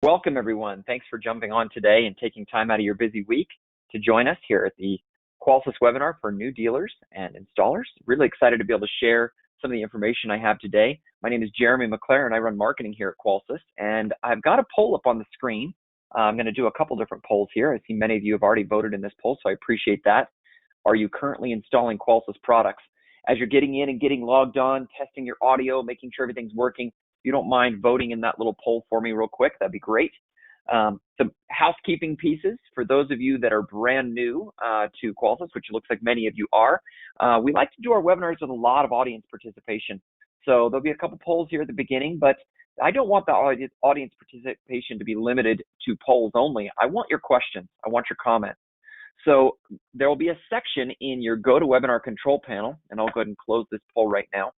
Welcome, everyone. Thanks for jumping on today and taking time out of your busy week to join us here at the Qolsys webinar for new dealers and installers. Really excited to be able to share some of the information I have today. My name is Jeremy McLaren. I run marketing here at Qolsys, and I've got a poll up on the screen. I'm going to do a couple different polls here. I see many of you have already voted in this poll, so I appreciate that. Are you currently installing Qolsys products? As you're getting in and getting logged on, testing your audio, making sure everything's working, if you don't mind voting in that little poll for me real quick, that'd be great. Some housekeeping pieces for those of you that are brand new to Qolsys, which looks like many of you are. We like to do our webinars with a lot of audience participation. So there'll be a couple polls here at the beginning, but I don't want the audience participation to be limited to polls only. I want your questions. I want your comments. So there will be a section in your GoToWebinar control panel, and I'll go ahead and close this poll right now.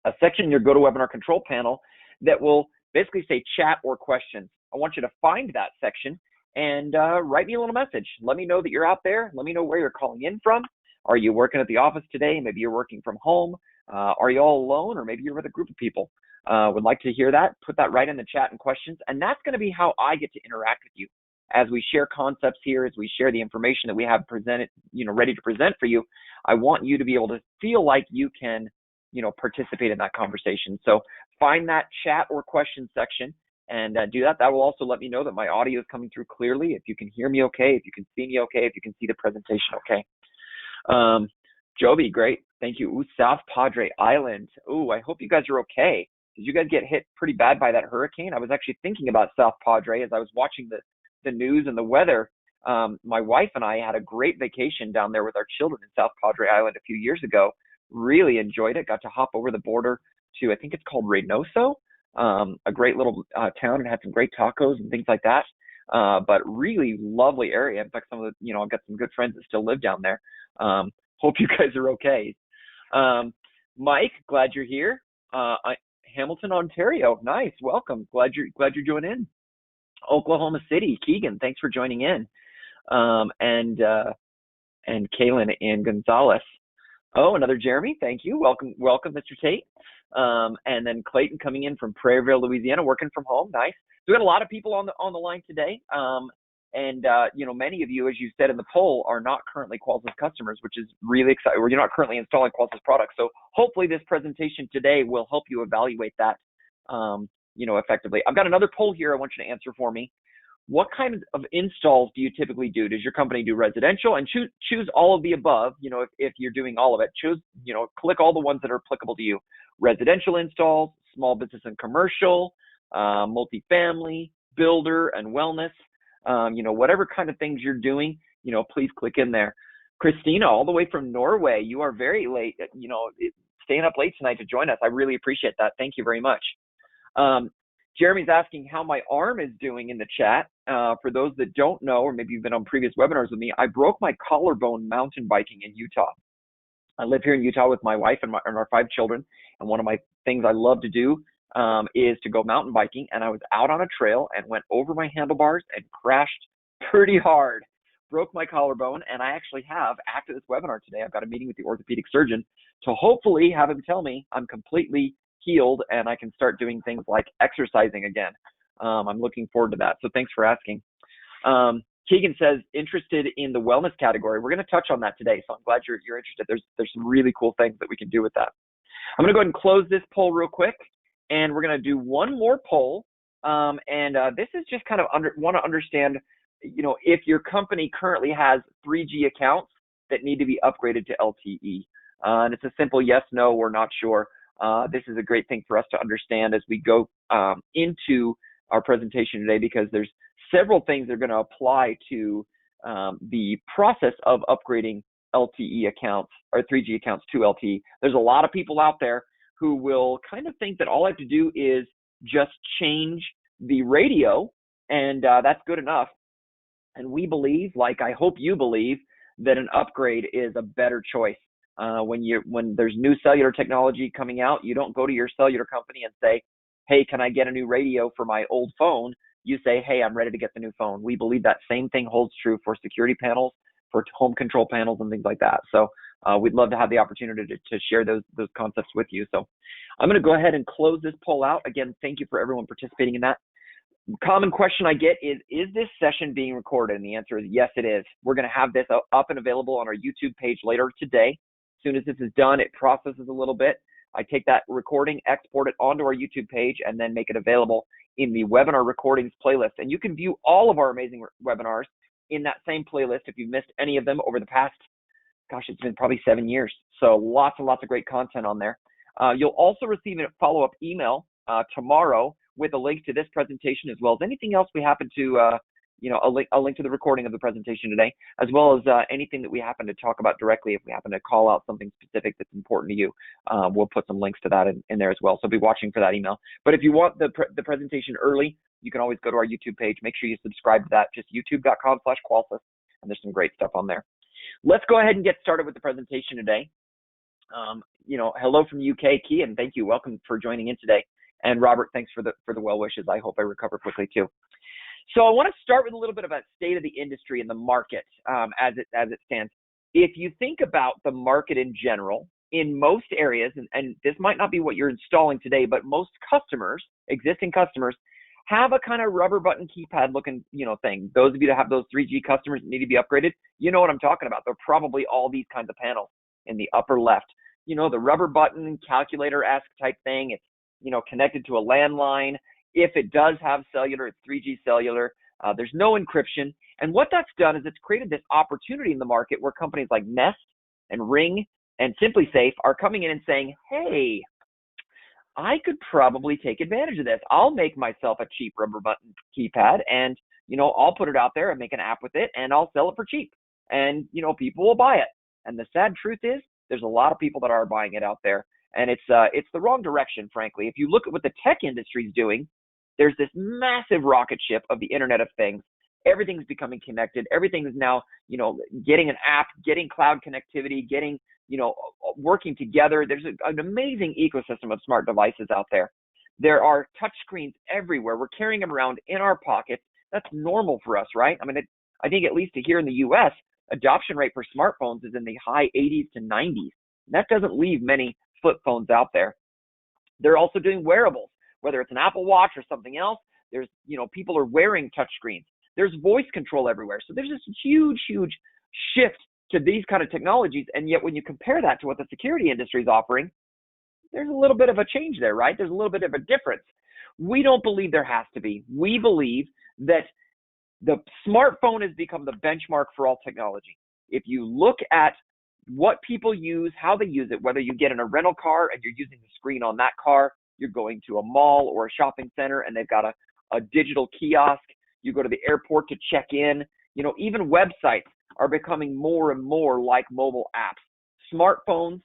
A section in your GoToWebinar control panel that will basically say chat or questions. I want you to find that section and write me a little message. Let me know that you're out there. Let me know where you're calling in from. Are you working at the office today? Maybe you're working from home. Are you all alone, or maybe you're with a group of people? Would like to hear that. Put that right in the chat and questions, and that's going to be how I get to interact with you. As we share concepts here, as we share the information that we have presented, ready to present for you, I want you to be able to feel like you can, participate in that conversation. So find that chat or question section and do that. That will also let me know that my audio is coming through clearly, if you can hear me okay, if you can see me okay, if you can see the presentation okay. Joby, great. Thank you. Ooh, South Padre Island. Ooh, I hope you guys are okay. Did you guys get hit pretty bad by that hurricane? I was actually thinking about South Padre as I was watching the news and the weather. My wife and I had a great vacation down there with our children in South Padre Island a few years ago. Really enjoyed it. Got to hop over the border to, I think it's called Reynoso, a great little town, and had some great tacos and things like that. But really lovely area. In fact, some of the, I've got some good friends that still live down there. Hope you guys are okay. Mike, glad you're here. Hamilton, Ontario. Nice. Welcome. Glad you're joining in. Oklahoma City, Keegan, thanks for joining in. And Kaylin and Gonzalez. Oh, another Jeremy, thank you. Welcome, Mr. Tate. And then Clayton coming in from Prairieville, Louisiana, working from home. Nice. So we got a lot of people on the line today. Many of you, as you said in the poll, are not currently Qolsys customers, which is really exciting. Or you're not currently installing Qolsys products. So hopefully this presentation today will help you evaluate that effectively. I've got another poll here I want you to answer for me. What kind of installs do you typically do? Does your company do residential? And choose all of the above. If you're doing all of it, click all the ones that are applicable to you. Residential installs, small business and commercial, multifamily, builder and wellness. Whatever kind of things you're doing, please click in there. Christina, all the way from Norway, you are very late, staying up late tonight to join us. I really appreciate that. Thank you very much. Jeremy's asking how my arm is doing in the chat. For those that don't know, or maybe you've been on previous webinars with me, I broke my collarbone mountain biking in Utah. I live here in Utah with my wife and our 5 children, and one of my things I love to do is to go mountain biking, and I was out on a trail and went over my handlebars and crashed pretty hard. Broke my collarbone, and I actually have, after this webinar today, I've got a meeting with the orthopedic surgeon to hopefully have him tell me I'm completely healed and I can start doing things like exercising again. I'm looking forward to that. So thanks for asking. Keegan says, interested in the wellness category. We're going to touch on that today, so I'm glad you're interested. There's some really cool things that we can do with that. I'm going to go ahead and close this poll real quick, and we're going to do one more poll. This is just kind of want to understand, if your company currently has 3G accounts that need to be upgraded to LTE. And it's a simple yes, no, we're not sure. This is a great thing for us to understand as we go into our presentation today, because there's several things that are going to apply to the process of upgrading LTE accounts or 3G accounts to LTE. There's a lot of people out there who will kind of think that all I have to do is just change the radio and that's good enough. And we believe, like I hope you believe, that an upgrade is a better choice. When there's new cellular technology coming out, you don't go to your cellular company and say, hey, can I get a new radio for my old phone? You say, hey, I'm ready to get the new phone. We believe that same thing holds true for security panels, for home control panels and things like that. So we'd love to have the opportunity to share those concepts with you. So I'm going to go ahead and close this poll out. Again, thank you for everyone participating in that. Common question I get is this session being recorded? And the answer is yes, it is. We're going to have this up and available on our YouTube page later today. As soon as this is done, it processes a little bit. I take that recording, export it onto our YouTube page, and then make it available in the webinar recordings playlist. And you can view all of our amazing webinars in that same playlist if you've missed any of them over the past, gosh, it's been probably 7 years. So lots and lots of great content on there. You'll also receive a follow-up email tomorrow with a link to this presentation, as well as anything else we happen to, a link to the recording of the presentation today, as well as anything that we happen to talk about directly. If we happen to call out something specific that's important to you, we'll put some links to that in there as well. So be watching for that email. But if you want the presentation early, you can always go to our YouTube page. Make sure you subscribe to that, just youtube.com/Qolsys, and there's some great stuff on there. Let's go ahead and get started with the presentation today. Hello from the UK, Key, and thank you. Welcome for joining in today. And Robert, thanks for the well wishes. I hope I recover quickly too. So I want to start with a little bit about state of the industry and the market as it stands. If you think about the market in general, in most areas, and this might not be what you're installing today, but most customers, existing customers, have a kind of rubber button keypad looking, thing. Those of you that have those 3G customers that need to be upgraded, you know what I'm talking about. They're probably all these kinds of panels in the upper left. The rubber button calculator-esque type thing. It's connected to a landline. If it does have cellular, it's 3G cellular. There's no encryption. And what that's done is it's created this opportunity in the market where companies like Nest and Ring and SimpliSafe are coming in and saying, hey, I could probably take advantage of this. I'll make myself a cheap rubber button keypad and, I'll put it out there and make an app with it and I'll sell it for cheap. And, people will buy it. And the sad truth is there's a lot of people that are buying it out there. And it's the wrong direction, frankly. If you look at what the tech industry is doing, there's this massive rocket ship of the Internet of Things. Everything's becoming connected. Everything is now, getting an app, getting cloud connectivity, getting, working together. There's an amazing ecosystem of smart devices out there. There are touch screens everywhere. We're carrying them around in our pockets. That's normal for us, right? I mean, I think at least here in the U.S., adoption rate for smartphones is in the high 80s to 90s. That doesn't leave many flip phones out there. They're also doing wearables, whether it's an Apple Watch or something else. There's, people are wearing touch screens. There's voice control everywhere. So there's this huge shift to these kind of technologies. And yet when you compare that to what the security industry is offering, there's a little bit of a change there, right? There's a little bit of a difference. We don't believe there has to be. We believe that the smartphone has become the benchmark for all technology. If you look at what people use, how they use it, whether you get in a rental car and you're using the screen on that car, you're going to a mall or a shopping center and they've got a digital kiosk, you go to the airport to check in, even websites are becoming more and more like mobile apps. Smartphones,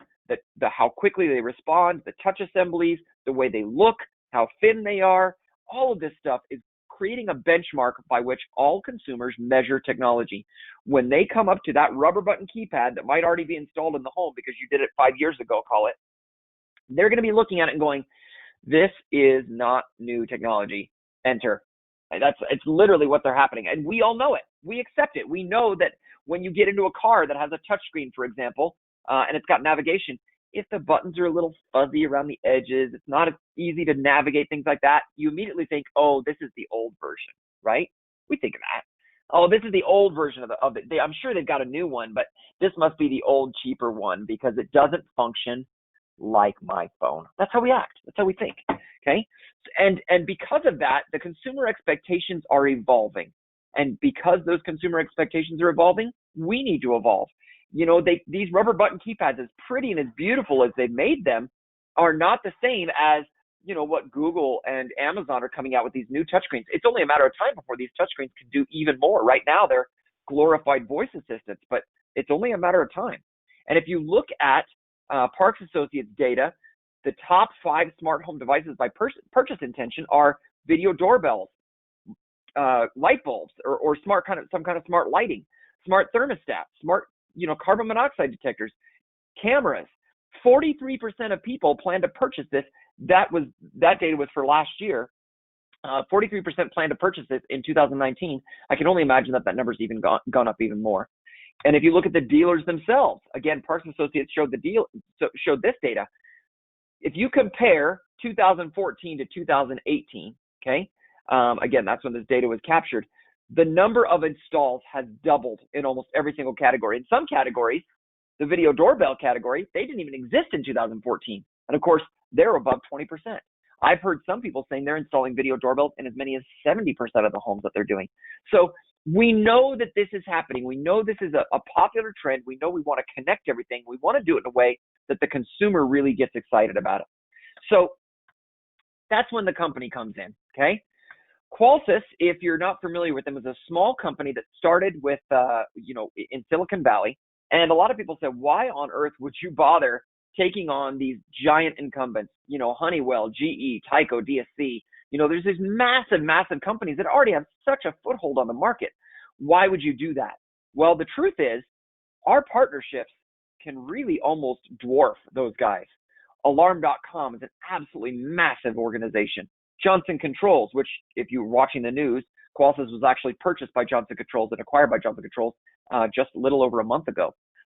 how quickly they respond, the touch assemblies, the way they look, how thin they are, all of this stuff is creating a benchmark by which all consumers measure technology. When they come up to that rubber button keypad that might already be installed in the home because you did it 5 years ago, call it, they're going to be looking at it and going, this is not new technology. Enter. It's literally what they're happening. And we all know it. We accept it. We know that when you get into a car that has a touchscreen, for example, and it's got navigation, if the buttons are a little fuzzy around the edges, it's not as easy to navigate, things like that, you immediately think, oh, this is the old version, right? We think of that. Oh, this is the old version of it. I'm sure they've got a new one, but this must be the old, cheaper one because it doesn't function like my phone. That's how we act. That's how we think, okay? And because of that, the consumer expectations are evolving. And because those consumer expectations are evolving, we need to evolve. These rubber button keypads, as pretty and as beautiful as they've made them, are not the same as, what Google and Amazon are coming out with these new touchscreens. It's only a matter of time before these touchscreens can do even more. Right now, they're glorified voice assistants, but it's only a matter of time. And if you look at Parks Associates data, the top 5 smart home devices by purchase intention are video doorbells, light bulbs, or some kind of smart lighting, smart thermostats, smart carbon monoxide detectors, cameras. 43% of people plan to purchase this. That data was for last year. 43% plan to purchase this in 2019. I can only imagine that number's even gone up even more. And if you look at the dealers themselves, again, Parks Associates showed this data. If you compare 2014 to 2018, okay, again, that's when this data was captured. The number of installs has doubled in almost every single category. In some categories, the video doorbell category, they didn't even exist in 2014. And of course, they're above 20%. I've heard some people saying they're installing video doorbells in as many as 70% of the homes that they're doing. So we know that this is happening. We know this is a popular trend. We know we want to connect everything. We want to do it in a way that the consumer really gets excited about it. So that's when the company comes in, okay? Qolsys, if you're not familiar with them, is a small company that started with, in Silicon Valley. And a lot of people said, why on earth would you bother taking on these giant incumbents, Honeywell, GE, Tyco, DSC? There's these massive, massive companies that already have such a foothold on the market. Why would you do that? Well, the truth is, our partnerships can really almost dwarf those guys. Alarm.com is an absolutely massive organization. Johnson Controls, which if you're watching the news, Qolsys was actually purchased by Johnson Controls and acquired by Johnson Controls just a little over a month ago.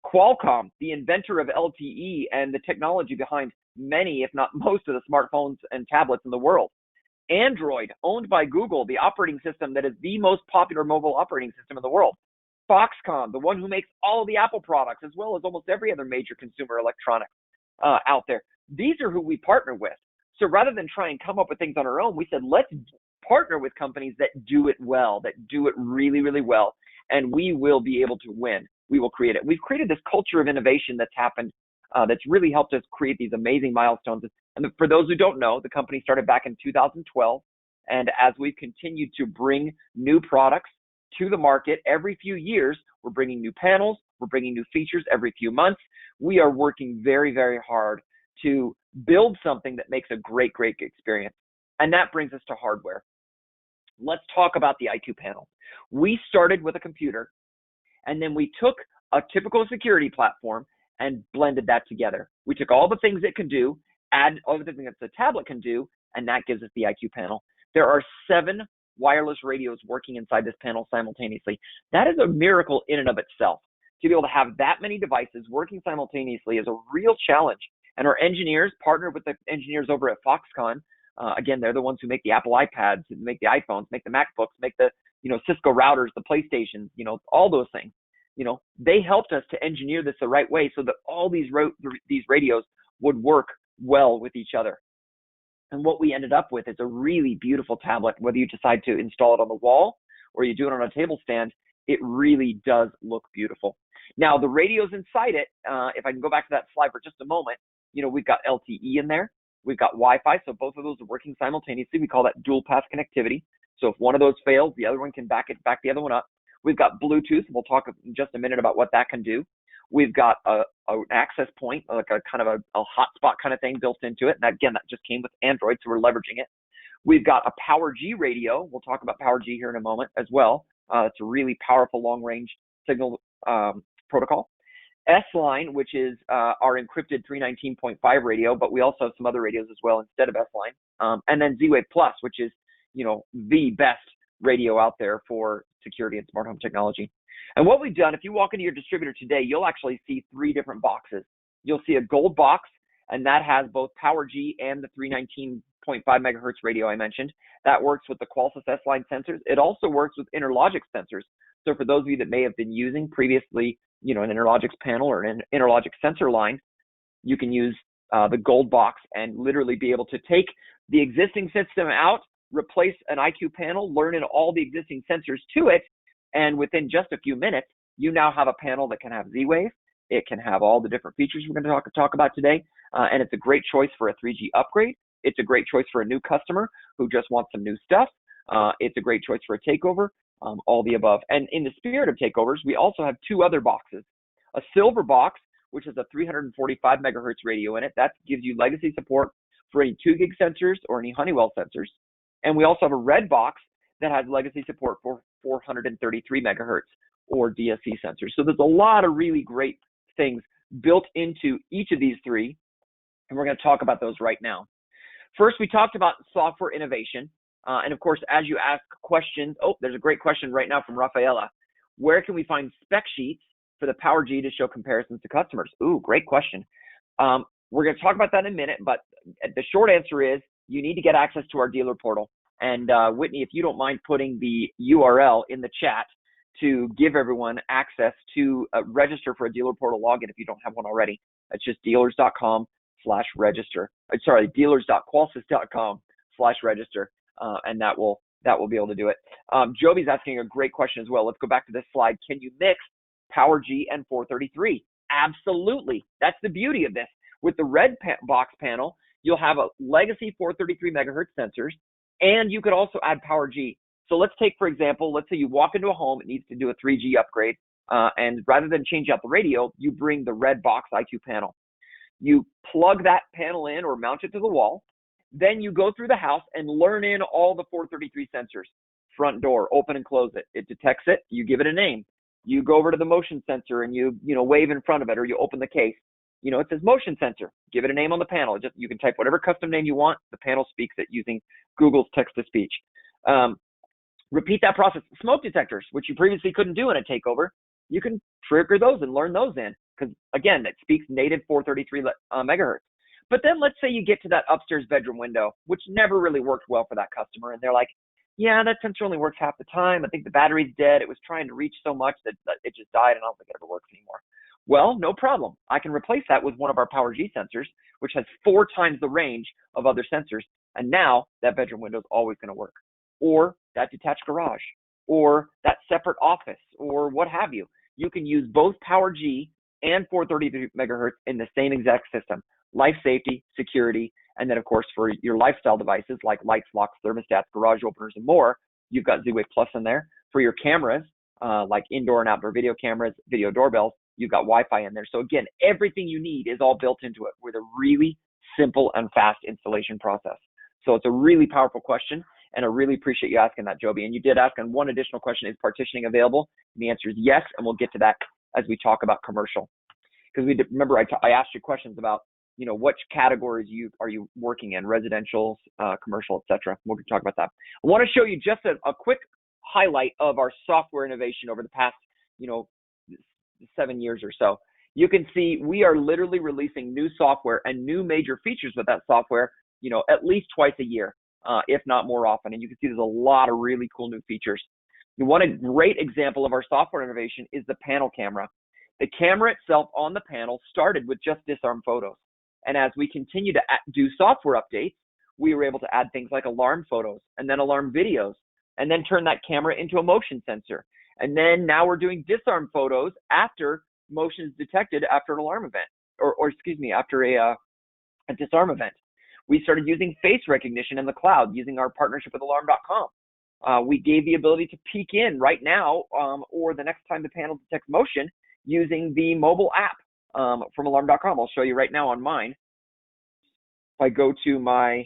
Qualcomm, the inventor of LTE and the technology behind many, if not most, of the smartphones and tablets in the world. Android, owned by Google, the operating system that is the most popular mobile operating system in the world. Foxconn, the one who makes all the Apple products, as well as almost every other major consumer electronics out there. These are who we partner with. So rather than try and come up with things on our own, we said, let's partner with companies that do it well, that do it really, really well, and we will be able to win. We will create it. We've created this culture of innovation that's happened, that's really helped us create these amazing milestones. And for those who don't know, the company started back in 2012. And as we've continued to bring new products to the market every few years, we're bringing new panels, we're bringing new features every few months. We are working very, very hard to build something that makes a great, great experience. And that brings us to hardware. Let's talk about the IQ panel. We started with a computer, and then we took a typical security platform and blended that together. We took all the things it can do, add all the things that the tablet can do, and that gives us the IQ panel. There are 7 wireless radios working inside this panel simultaneously. That is a miracle in and of itself. To be able to have that many devices working simultaneously is a real challenge. And our engineers partnered with the engineers over at Foxconn. Again, they're the ones who make the Apple iPads, make the iPhones, make the MacBooks, make the Cisco routers, the PlayStations, all those things. They helped us to engineer this the right way so that all these radios would work well with each other. And what we ended up with is a really beautiful tablet. Whether you decide to install it on the wall or you do it on a table stand, it really does look beautiful. Now, the radios inside it, if I can go back to that slide for just a moment, we've got LTE in there. We've got Wi-Fi, so both of those are working simultaneously. We call that dual path connectivity. So if one of those fails, the other one can back the other one up. We've got Bluetooth. We'll talk in just a minute about what that can do. We've got an access point, like a kind of a hotspot kind of thing built into it. And again, that just came with Android, so we're leveraging it. We've got a PowerG radio. We'll talk about PowerG here in a moment as well. It's a really powerful long-range signal protocol. S-Line, which is our encrypted 319.5 radio, but we also have some other radios as well instead of S-Line. And then Z-Wave Plus, which is, the best radio out there for security and smart home technology. And what we've done, if you walk into your distributor today, you'll actually see 3 different boxes. You'll see a gold box, and that has both PowerG and the 319.5 megahertz radio I mentioned. That works with the Qolsys S-Line sensors. It also works with Interlogix sensors. So for those of you that may have been using previously, an Interlogix panel or an Interlogix sensor line, you can use the gold box and literally be able to take the existing system out, replace an IQ panel, learn in all the existing sensors to it, and within just a few minutes, you now have a panel that can have Z-Wave. It can have all the different features we're going to talk about today, and it's a great choice for a 3G upgrade. It's a great choice for a new customer who just wants some new stuff. It's a great choice for a takeover, all the above. And in the spirit of takeovers, we also have 2 other boxes. A silver box, which has a 345 megahertz radio in it. That gives you legacy support for any 2 gig sensors or any Honeywell sensors. And we also have a red box that has legacy support for 433 megahertz or DSC sensors. So there's a lot of really great things built into each of these 3, and we're going to talk about those right now. First, we talked about software innovation. And of course, as you ask questions, there's a great question right now from Rafaela. Where can we find spec sheets for the PowerG to show comparisons to customers? Ooh, great question. We're going to talk about that in a minute, but the short answer is you need to get access to our dealer portal. And Whitney, if you don't mind putting the URL in the chat to give everyone access to register for a dealer portal login if you don't have one already. That's just dealers.com/register. Sorry, dealers.qolsys.com/register, and that will be able to do it. Joby's asking a great question as well. Let's go back to this slide. Can you mix Power G and 433? Absolutely. That's the beauty of this. With the red box panel, you'll have a legacy 433 megahertz sensors, and you could also add Power G. So let's take, for example, let's say you walk into a home, it needs to do a 3G upgrade, and rather than change out the radio, you bring the red box IQ panel. You plug that panel in or mount it to the wall. Then you go through the house and learn in all the 433 sensors. Front door, open and close it. It detects it. You give it a name. You go over to the motion sensor and you wave in front of it, or you open the case. It says motion sensor. Give it a name on the panel. You can type whatever custom name you want. The panel speaks it using Google's text-to-speech. Repeat that process. Smoke detectors, which you previously couldn't do in a takeover, you can trigger those and learn those in, because again, it speaks native 433 megahertz. But then let's say you get to that upstairs bedroom window, which never really worked well for that customer, and they're like, yeah, that sensor only works half the time. I think the battery's dead. It was trying to reach so much that it just died, and I don't think it ever works anymore. Well, no problem. I can replace that with one of our Power G sensors, which has 4 times the range of other sensors, and now that bedroom window is always going to work. Or that detached garage, or that separate office, or what have you. You can use both Power G and 433 megahertz in the same exact system. Life safety, security, and then of course for your lifestyle devices like lights, locks, thermostats, garage openers, and more, you've got Z-Wave Plus in there. For your cameras, like indoor and outdoor video cameras, video doorbells, you've got Wi-Fi in there. So again, everything you need is all built into it with a really simple and fast installation process. So it's a really powerful question, and I really appreciate you asking that, Joby. And you did ask on one additional question, is partitioning available? And the answer is yes, and we'll get to that as we talk about commercial. Because remember I asked you questions about, which categories are you working in, residential, commercial, etc. We'll talk about that. I want to show you just a quick highlight of our software innovation over the past, 7 years or so. You can see we are literally releasing new software and new major features with that software, at least twice a year, if not more often. And you can see there's a lot of really cool new features. One great example of our software innovation is the panel camera. The camera itself on the panel started with just disarm photos. And as we continue to do software updates, we were able to add things like alarm photos and then alarm videos, and then turn that camera into a motion sensor. And then now we're doing disarm photos after motion is detected after an alarm event, after a disarm event. We started using face recognition in the cloud using our partnership with alarm.com. We gave the ability to peek in right now or the next time the panel detects motion using the mobile app from alarm.com. I'll show you right now on mine. If I go to my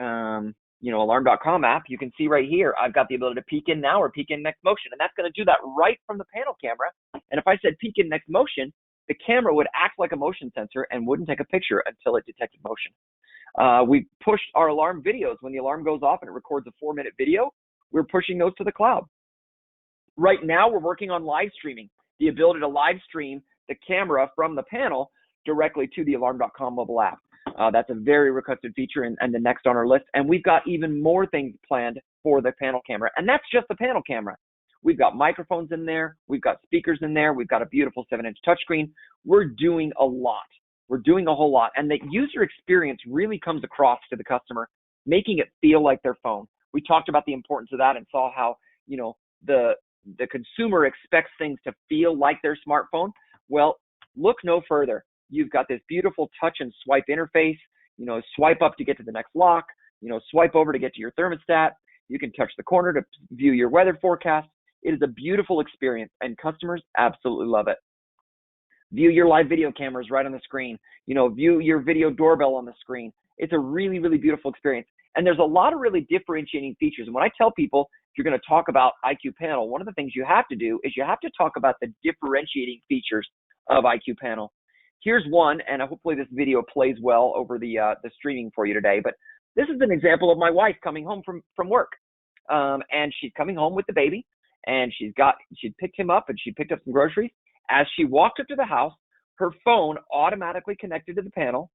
alarm.com app, you can see right here, I've got the ability to peek in now or peek in next motion, and that's going to do that right from the panel camera. And if I said peek in next motion, the camera would act like a motion sensor and wouldn't take a picture until it detected motion. We pushed our alarm videos. When the alarm goes off and it records a 4-minute video, we're pushing those to the cloud. Right now, we're working on live streaming, the ability to live stream the camera from the panel directly to the alarm.com mobile app. That's a very requested feature and the next on our list. And we've got even more things planned for the panel camera. And that's just the panel camera. We've got microphones in there. We've got speakers in there. We've got a beautiful 7-inch touchscreen. We're doing a lot. We're doing a whole lot. And the user experience really comes across to the customer, making it feel like their phone. We talked about the importance of that and saw how, the consumer expects things to feel like their smartphone. Well, look no further. You've got this beautiful touch and swipe interface, swipe up to get to the next lock, swipe over to get to your thermostat. You can touch the corner to view your weather forecast. It is a beautiful experience, and customers absolutely love it. View your live video cameras right on the screen. View your video doorbell on the screen. It's a really, really beautiful experience. And there's a lot of really differentiating features. And when I tell people, if you're going to talk about IQ Panel, one of the things you have to do is you have to talk about the differentiating features of IQ Panel. Here's one, and hopefully this video plays well over the streaming for you today. But this is an example of my wife coming home from work. And she's coming home with the baby, and she'd picked him up, and she picked up some groceries. As she walked up to the house, her phone automatically connected to the panel,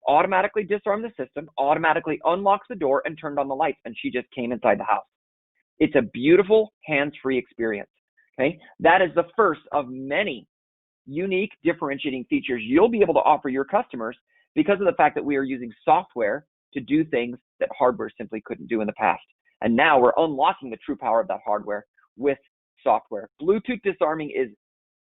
automatically disarmed the system, automatically unlocked the door, and turned on the lights, and she just came inside the house. It's a beautiful hands-free experience. Okay, that is the first of many unique differentiating features you'll be able to offer your customers because of the fact that we are using software to do things that hardware simply couldn't do in the past. And now we're unlocking the true power of that hardware with software. Bluetooth disarming is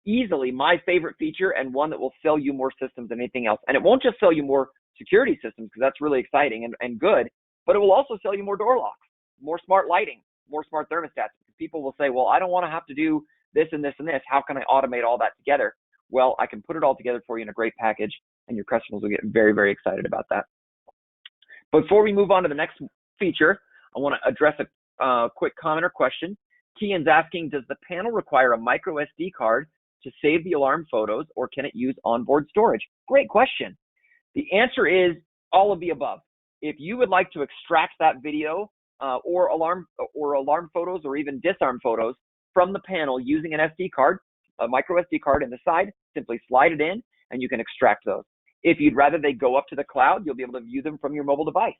easily my favorite feature and one that will sell you more systems than anything else. And it won't just sell you more security systems, because that's really exciting and good, but it will also sell you more door locks, more smart lighting, more smart thermostats. People will say, well, I don't want to have to do this and this and this. How can I automate all that together? Well, I can put it all together for you in a great package, and your customers will get very, very excited about that. Before we move on to the next feature, I want to address a quick comment or question. Kian's asking, does the panel require a micro SD card to save the alarm photos, or can it use onboard storage? Great question. The answer is all of the above. If you would like to extract that video or alarm photos or even disarm photos from the panel using an SD card, a micro SD card in the side, simply slide it in and you can extract those. If you'd rather they go up to the cloud, you'll be able to view them from your mobile device.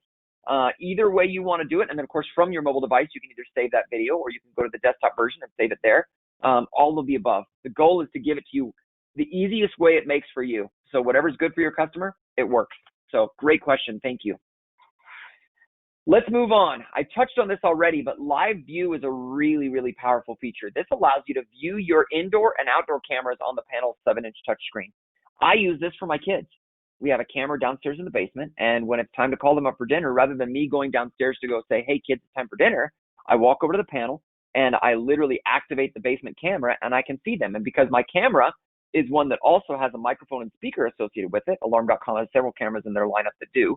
Either way you want to do it, and then of course from your mobile device you can either save that video or you can go to the desktop version and save it there. All of the above. The goal is to give it to you the easiest way it makes for you. So whatever's good for your customer, it works. So great question. Thank you. Let's move on. I touched on this already, but live view is a really, really powerful feature. This allows you to view your indoor and outdoor cameras on the panel's 7-inch touchscreen. I use this for my kids. We have a camera downstairs in the basement, and when it's time to call them up for dinner, rather than me going downstairs to go say, hey kids, it's time for dinner, I walk over to the panel and I literally activate the basement camera and I can see them. And because my camera is one that also has a microphone and speaker associated with it, Alarm.com has several cameras in their lineup that do,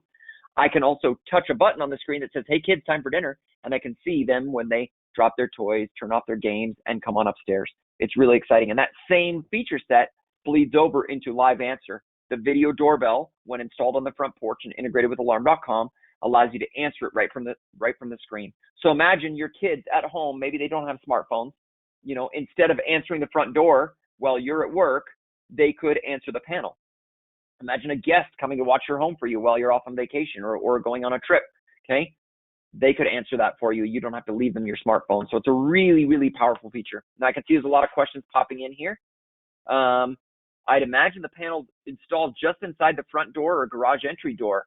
I can also touch a button on the screen that says, hey kids, time for dinner, and I can see them when they drop their toys, turn off their games, and come on upstairs. It's really exciting. And that same feature set bleeds over into Live Answer. The video doorbell, when installed on the front porch and integrated with Alarm.com, allows you to answer it right from the screen. So imagine your kids at home, maybe they don't have smartphones, you know, instead of answering the front door while you're at work, they could answer the panel. Imagine a guest coming to watch your home for you while you're off on vacation or going on a trip, okay? They could answer that for you. You don't have to leave them your smartphone. So it's a really, really powerful feature. Now I can see there's a lot of questions popping in here. I'd imagine the panel installed just inside the front door or garage entry door.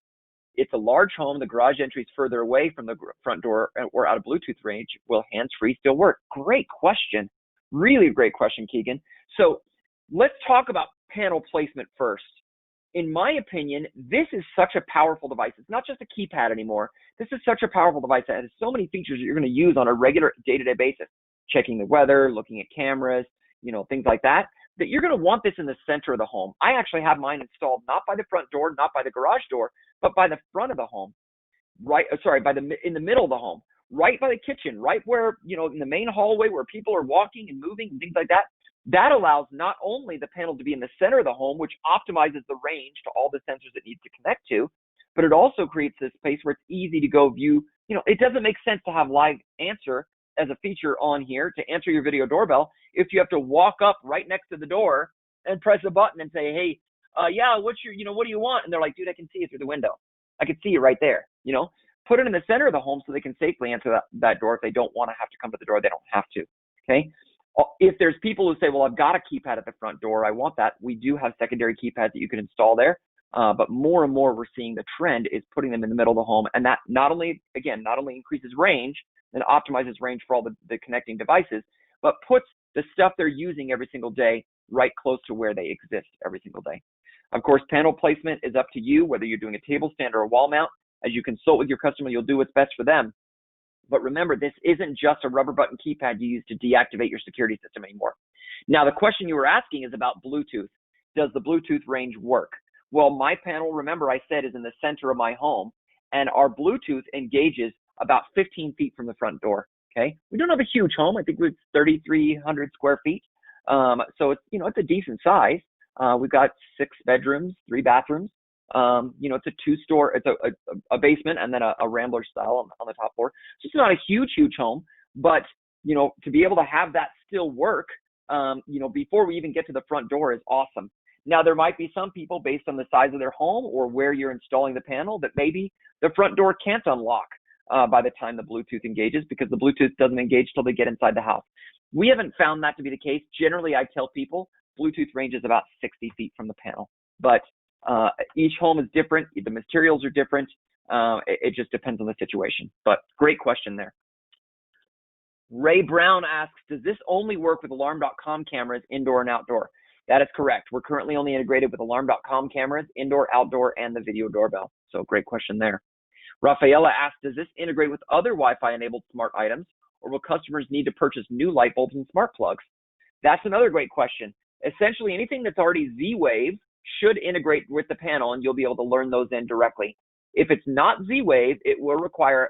It's a large home. The garage entry is further away from the front door or out of Bluetooth range. Will hands-free still work? Great question. Really great question, Keegan. So let's talk about panel placement first. In my opinion, this is such a powerful device. It's not just a keypad anymore. This is such a powerful device that has so many features that you're going to use on a regular day-to-day basis. Checking the weather, looking at cameras, you know, things like that, that you're going to want this in the center of the home. I actually have mine installed not by the front door, not by the garage door, but by the front of the home, in the middle of the home, right by the kitchen, right where, you know, in the main hallway where people are walking and moving and things like that. That allows not only the panel to be in the center of the home, which optimizes the range to all the sensors it needs to connect to, but it also creates this space where it's easy to go view. You know, it doesn't make sense to have Live Answer as a feature on here to answer your video doorbell if you have to walk up right next to the door and press a button and say, hey, yeah, what do you want? And they're like, dude, I can see it through the window. I can see it right there. You know, put it in the center of the home so they can safely answer that door. If they don't want to have to come to the door, they don't have to. Okay. If there's people who say, well, I've got a keypad at the front door, I want that. We do have secondary keypads that you can install there. But more and more we're seeing the trend is putting them in the middle of the home. And that not only increases range and optimizes range for all the connecting devices, but puts the stuff they're using every single day right close to where they exist every single day. Of course, panel placement is up to you, whether you're doing a table stand or a wall mount. As you consult with your customer, you'll do what's best for them. But remember, this isn't just a rubber button keypad you use to deactivate your security system anymore. Now, the question you were asking is about Bluetooth. Does the Bluetooth range work? Well, my panel, remember I said, is in the center of my home, and our Bluetooth engages about 15 feet from the front door, okay? We don't have a huge home. I think it's 3,300 square feet. So it's, you know, it's a decent size. We've got 6 bedrooms, 3 bathrooms. You know, it's a 2-story, it's a basement and then a rambler style on the top floor. So it's not a huge home, but, you know, to be able to have that still work before we even get to the front door is awesome. Now, there might be some people based on the size of their home or where you're installing the panel that maybe the front door can't unlock by the time the Bluetooth engages, because the Bluetooth doesn't engage till they get inside the house. We haven't found that to be the case. Generally, I tell people Bluetooth range is about 60 feet from the panel, but each home is different. The materials are different. It just depends on the situation, but great question there. Ray Brown asks, does this only work with alarm.com cameras, indoor and outdoor? That is correct. We're currently only integrated with alarm.com cameras, indoor, outdoor, and the video doorbell. So great question there. Rafaela asks, does this integrate with other Wi-Fi enabled smart items, or will customers need to purchase new light bulbs and smart plugs? That's another great question. Essentially, anything that's already Z-Wave should integrate with the panel, and you'll be able to learn those in directly. If it's not Z-Wave, it will require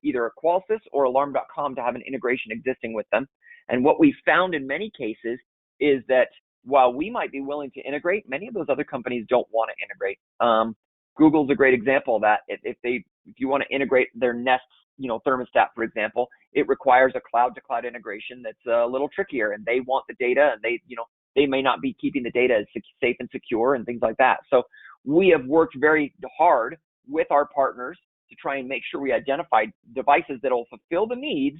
either a Qolsys or alarm.com to have an integration existing with them. And what we found in many cases is that while we might be willing to integrate, many of those other companies don't want to integrate. Google's a great example of that. If you want to integrate their Nest, thermostat, for example, it requires a cloud-to-cloud integration that's a little trickier, and they want the data, and they may not be keeping the data as safe and secure and things like that. So we have worked very hard with our partners to try and make sure we identify devices that will fulfill the needs,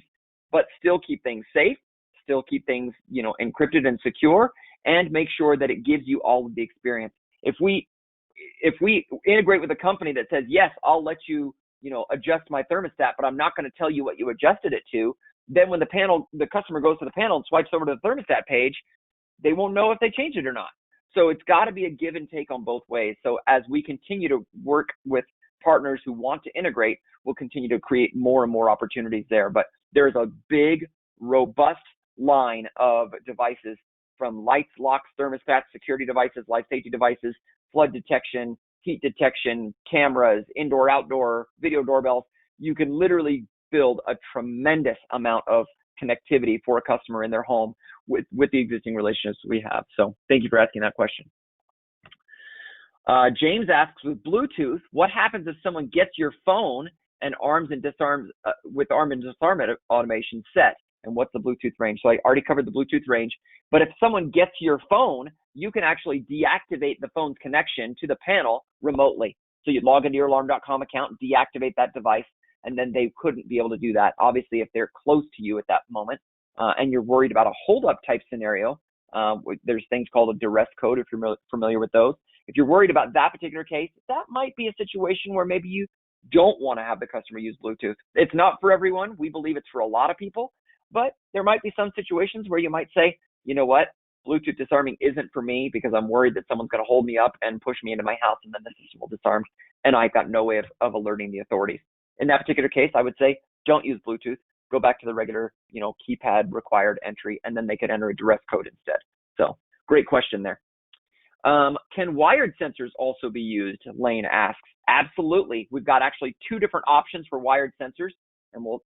but still keep things safe, still keep things, encrypted and secure, and make sure that it gives you all of the experience. If we integrate with a company that says, yes, I'll let you, adjust my thermostat, but I'm not going to tell you what you adjusted it to, then when the customer goes to the panel and swipes over to the thermostat page, they won't know if they changed it or not. So it's got to be a give and take on both ways. So as we continue to work with partners who want to integrate, we'll continue to create more and more opportunities there. But there's a big, robust line of devices, from lights, locks, thermostats, security devices, life safety devices, flood detection, heat detection, cameras, indoor, outdoor, video doorbells. You can literally build a tremendous amount of connectivity for a customer in their home with the existing relationships we have. So thank you for asking that question. James asks, with Bluetooth, what happens if someone gets your phone and arms and disarms with arm and disarm automation set? And what's the Bluetooth range? So I already covered the Bluetooth range, but if someone gets your phone, you can actually deactivate the phone's connection to the panel remotely. So you log into your alarm.com account, deactivate that device, and then they couldn't be able to do that. Obviously, if they're close to you at that moment, and you're worried about a hold-up type scenario, there's things called a duress code, if you're familiar with those. If you're worried about that particular case, that might be a situation where maybe you don't want to have the customer use Bluetooth. It's not for everyone. We believe it's for a lot of people, but there might be some situations where you might say, you know what, Bluetooth disarming isn't for me because I'm worried that someone's going to hold me up and push me into my house, and then the system will disarm, and I've got no way of alerting the authorities. In that particular case, I would say don't use Bluetooth. Go back to the regular, keypad required entry, and then they could enter a duress code instead. So great question there. Can wired sensors also be used? Lane asks. Absolutely. We've got actually two different options for wired sensors, and we'll,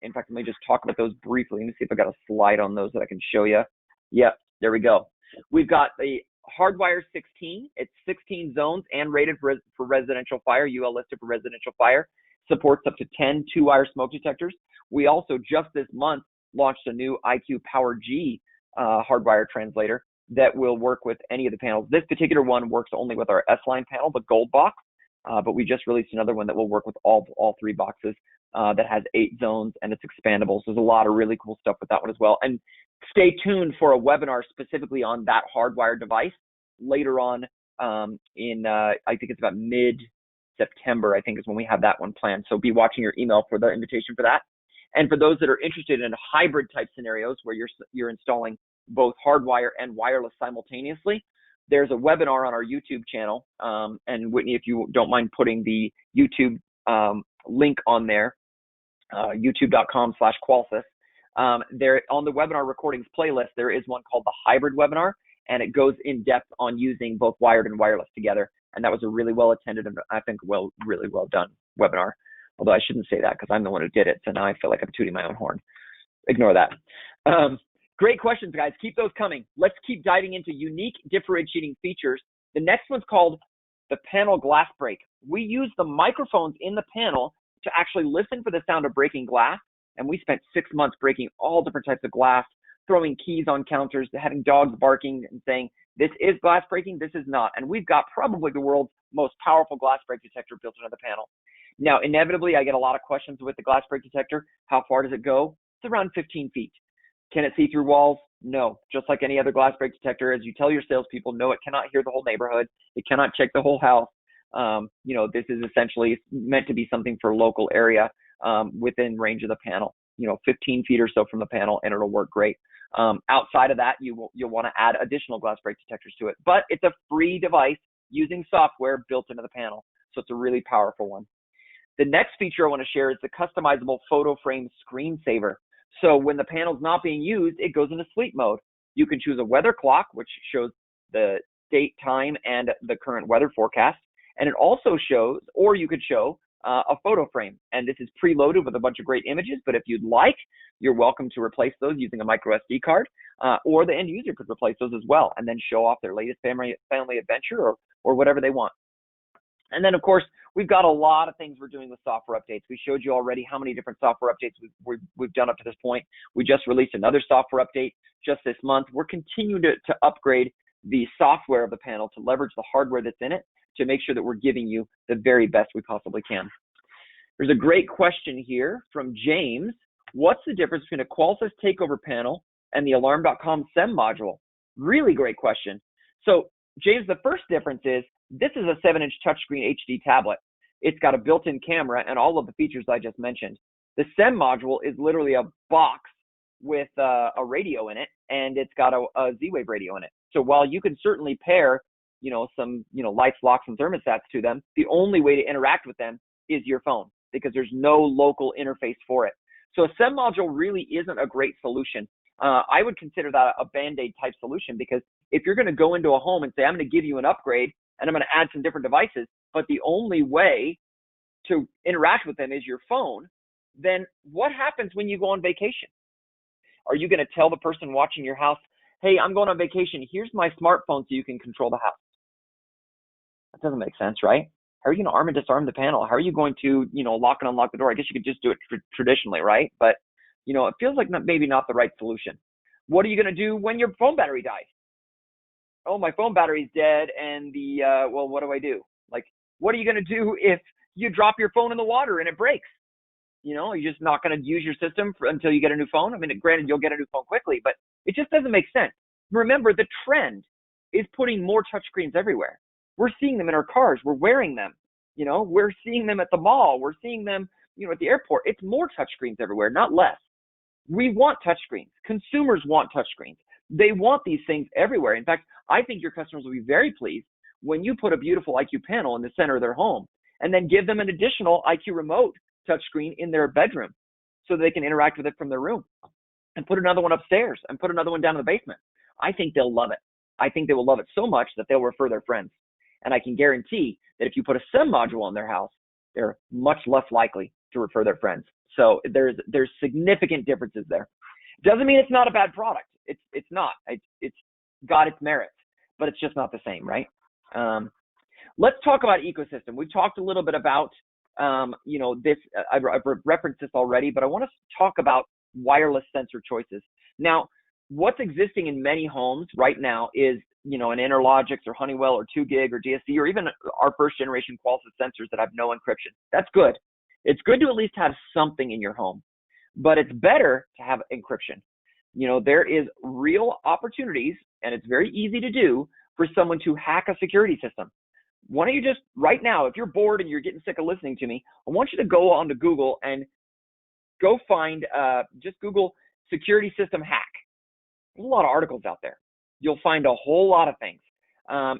in fact, let me just talk about those briefly. Let me see if I got a slide on those that I can show you. Yep, there we go. We've got the Hardwire 16. It's 16 zones and rated for residential fire, UL listed for residential fire. Supports up to 10 two-wire smoke detectors. We also just this month launched a new IQ Power G hardwire translator that will work with any of the panels. This particular one works only with our S-Line panel, the gold box, but we just released another one that will work with all three boxes that has 8 zones, and it's expandable. So there's a lot of really cool stuff with that one as well. And stay tuned for a webinar specifically on that hardwire device later on in, I think it's about mid-September, I think is when we have that one planned. So be watching your email for the invitation for that. And for those that are interested in hybrid type scenarios where you're installing both hardwire and wireless simultaneously, there's a webinar on our YouTube channel. And Whitney, if you don't mind putting the YouTube link on there, youtube.com/Qolsys. There on the webinar recordings playlist, there is one called the hybrid webinar, and it goes in depth on using both wired and wireless together. And that was a really well attended and I think really well done webinar. Although I shouldn't say that because I'm the one who did it, so now I feel like I'm tooting my own horn. Ignore that. Great questions, guys. Keep those coming. Let's keep diving into unique differentiating features. The next one's called the panel glass break. We use the microphones in the panel to actually listen for the sound of breaking glass, and we spent 6 months breaking all different types of glass throwing keys on counters, having dogs barking and saying, this is glass breaking, this is not. And we've got probably the world's most powerful glass break detector built into the panel. Now, inevitably, I get a lot of questions with the glass break detector. How far does it go? It's around 15 feet. Can it see through walls? No. Just like any other glass break detector, as you tell your salespeople, no, it cannot hear the whole neighborhood. It cannot check the whole house. This is essentially meant to be something for local area within range of the panel. 15 feet or so from the panel, and it'll work great. Outside of that, you'll want to add additional glass break detectors to it. But it's a free device using software built into the panel, so it's a really powerful one. The next feature I want to share is the customizable photo frame screensaver. So when the panel's not being used, it goes into sleep mode. You can choose a weather clock, which shows the date, time, and the current weather forecast. And it also shows, or you could show a photo frame. And this is preloaded with a bunch of great images, but if you'd like, you're welcome to replace those using a micro SD card, or the end user could replace those as well and then show off their latest family adventure or whatever they want. And then, of course, we've got a lot of things we're doing with software updates. We showed you already how many different software updates we've done up to this point. We just released another software update just this month. We're continuing to upgrade the software of the panel to leverage the hardware that's in it to make sure that we're giving you the very best we possibly can. There's a great question here from James. What's the difference between a Qolsys takeover panel and the Alarm.com SEM module? Really great question. So, James, the first difference is this is a 7-inch touchscreen HD tablet. It's got a built-in camera and all of the features I just mentioned. The SEM module is literally a box with a radio in it, and it's got a Z-Wave radio in it. So while you can certainly pair, some, lights, locks, and thermostats to them, the only way to interact with them is your phone because there's no local interface for it. So a SEM module really isn't a great solution. I would consider that a Band-Aid type solution because if you're going to go into a home and say, I'm going to give you an upgrade and I'm going to add some different devices, but the only way to interact with them is your phone, then what happens when you go on vacation? Are you going to tell the person watching your house, hey, I'm going on vacation, here's my smartphone so you can control the house? That doesn't make sense, right? How are you going to arm and disarm the panel? How are you going to, lock and unlock the door? I guess you could just do it traditionally, right? But, it feels like maybe not the right solution. What are you going to do when your phone battery dies? Oh, my phone battery's dead, and well, what do I do? Like, what are you going to do if you drop your phone in the water and it breaks? You're just not going to use your system until you get a new phone. I mean, granted, you'll get a new phone quickly, but it just doesn't make sense. Remember, the trend is putting more touchscreens everywhere. We're seeing them in our cars. We're wearing them. We're seeing them at the mall. We're seeing them, at the airport. It's more touchscreens everywhere, not less. We want touchscreens. Consumers want touchscreens. They want these things everywhere. In fact, I think your customers will be very pleased when you put a beautiful IQ panel in the center of their home and then give them an additional IQ remote touchscreen in their bedroom so they can interact with it from their room, and put another one upstairs and put another one down in the basement. I think they'll love it. I think they will love it so much that they'll refer their friends. And I can guarantee that if you put a SEM module in their house, they're much less likely to refer their friends. So there's significant differences there. Doesn't mean it's not a bad product. It's not. It's got its merits, but it's just not the same, right? Let's talk about ecosystem. We've talked a little bit about this. I've referenced this already, but I want to talk about wireless sensor choices. Now, what's existing in many homes right now is an Interlogix or Honeywell or 2GIG or DSC or even our first generation Qolsys sensors that have no encryption. That's good. It's good to at least have something in your home, but it's better to have encryption. There is real opportunities, and it's very easy to do for someone to hack a security system. Why don't you just, right now, if you're bored and you're getting sick of listening to me, I want you to go onto Google and go find, just Google security system hack. There's a lot of articles out there. You'll find a whole lot of things.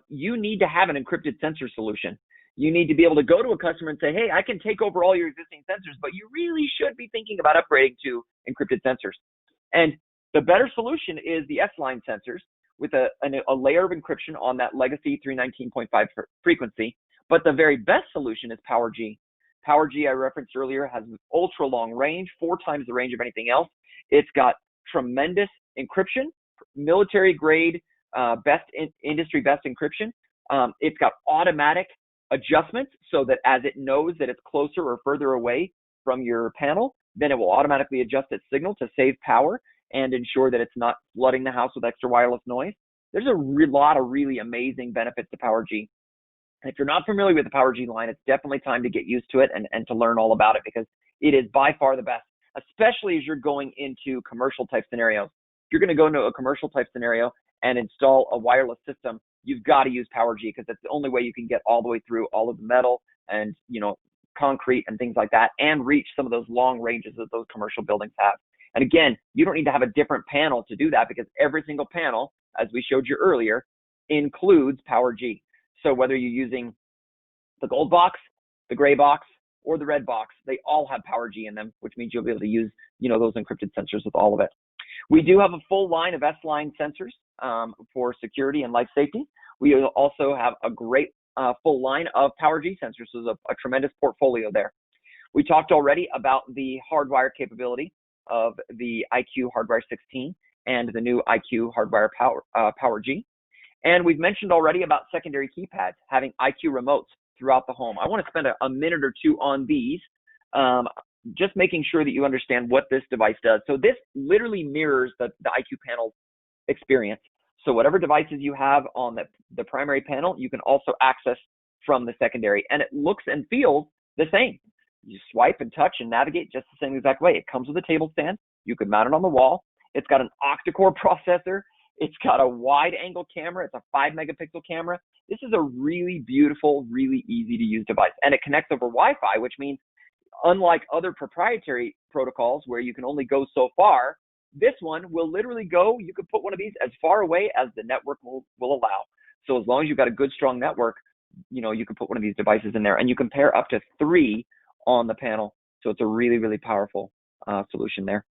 You need to have an encrypted sensor solution. You need to be able to go to a customer and say, hey, I can take over all your existing sensors, but you really should be thinking about upgrading to encrypted sensors. And the better solution is the S-line sensors with a layer of encryption on that legacy 319.5 frequency. But the very best solution is PowerG. PowerG, I referenced earlier, has ultra long range, 4 times the range of anything else. It's got tremendous encryption, military grade, industry best encryption. It's got automatic adjustments so that as it knows that it's closer or further away from your panel, then it will automatically adjust its signal to save power. and ensure that it's not flooding the house with extra wireless noise. There's a lot of really amazing benefits to PowerG. If you're not familiar with the PowerG line, it's definitely time to get used to it and to learn all about it, because it is by far the best, especially as you're going into commercial type scenarios. If you're going to go into a commercial type scenario and install a wireless system, you've got to use PowerG, because that's the only way you can get all the way through all of the metal and, concrete and things like that, and reach some of those long ranges that those commercial buildings have. And again, you don't need to have a different panel to do that, because every single panel, as we showed you earlier, includes PowerG. So whether you're using the gold box, the gray box, or the red box, they all have PowerG in them, which means you'll be able to use, those encrypted sensors with all of it. We do have a full line of S-line sensors for security and life safety. We also have a great full line of PowerG sensors, so there's a tremendous portfolio there. We talked already about the hardwire capability of the IQ Hardwire 16 and the new IQ Hardwire PowerG. And we've mentioned already about secondary keypads, having IQ remotes throughout the home. I want to spend a minute or two on these, just making sure that you understand what this device does. So this literally mirrors the IQ panel experience. So whatever devices you have on the primary panel, you can also access from the secondary. And it looks and feels the same. You swipe and touch and navigate just the same exact way. It comes with a table stand. You can mount it on the wall. It's got an octa-core processor. It's got a wide angle camera. It's a 5-megapixel camera. This is a really beautiful, really easy to use device. And it connects over Wi-Fi, which means unlike other proprietary protocols where you can only go so far, this one will literally go, you could put one of these as far away as the network will allow. So as long as you've got a good, strong network, you can put one of these devices in there, and you can pair up to 3 on the panel. So it's a really, really powerful solution there.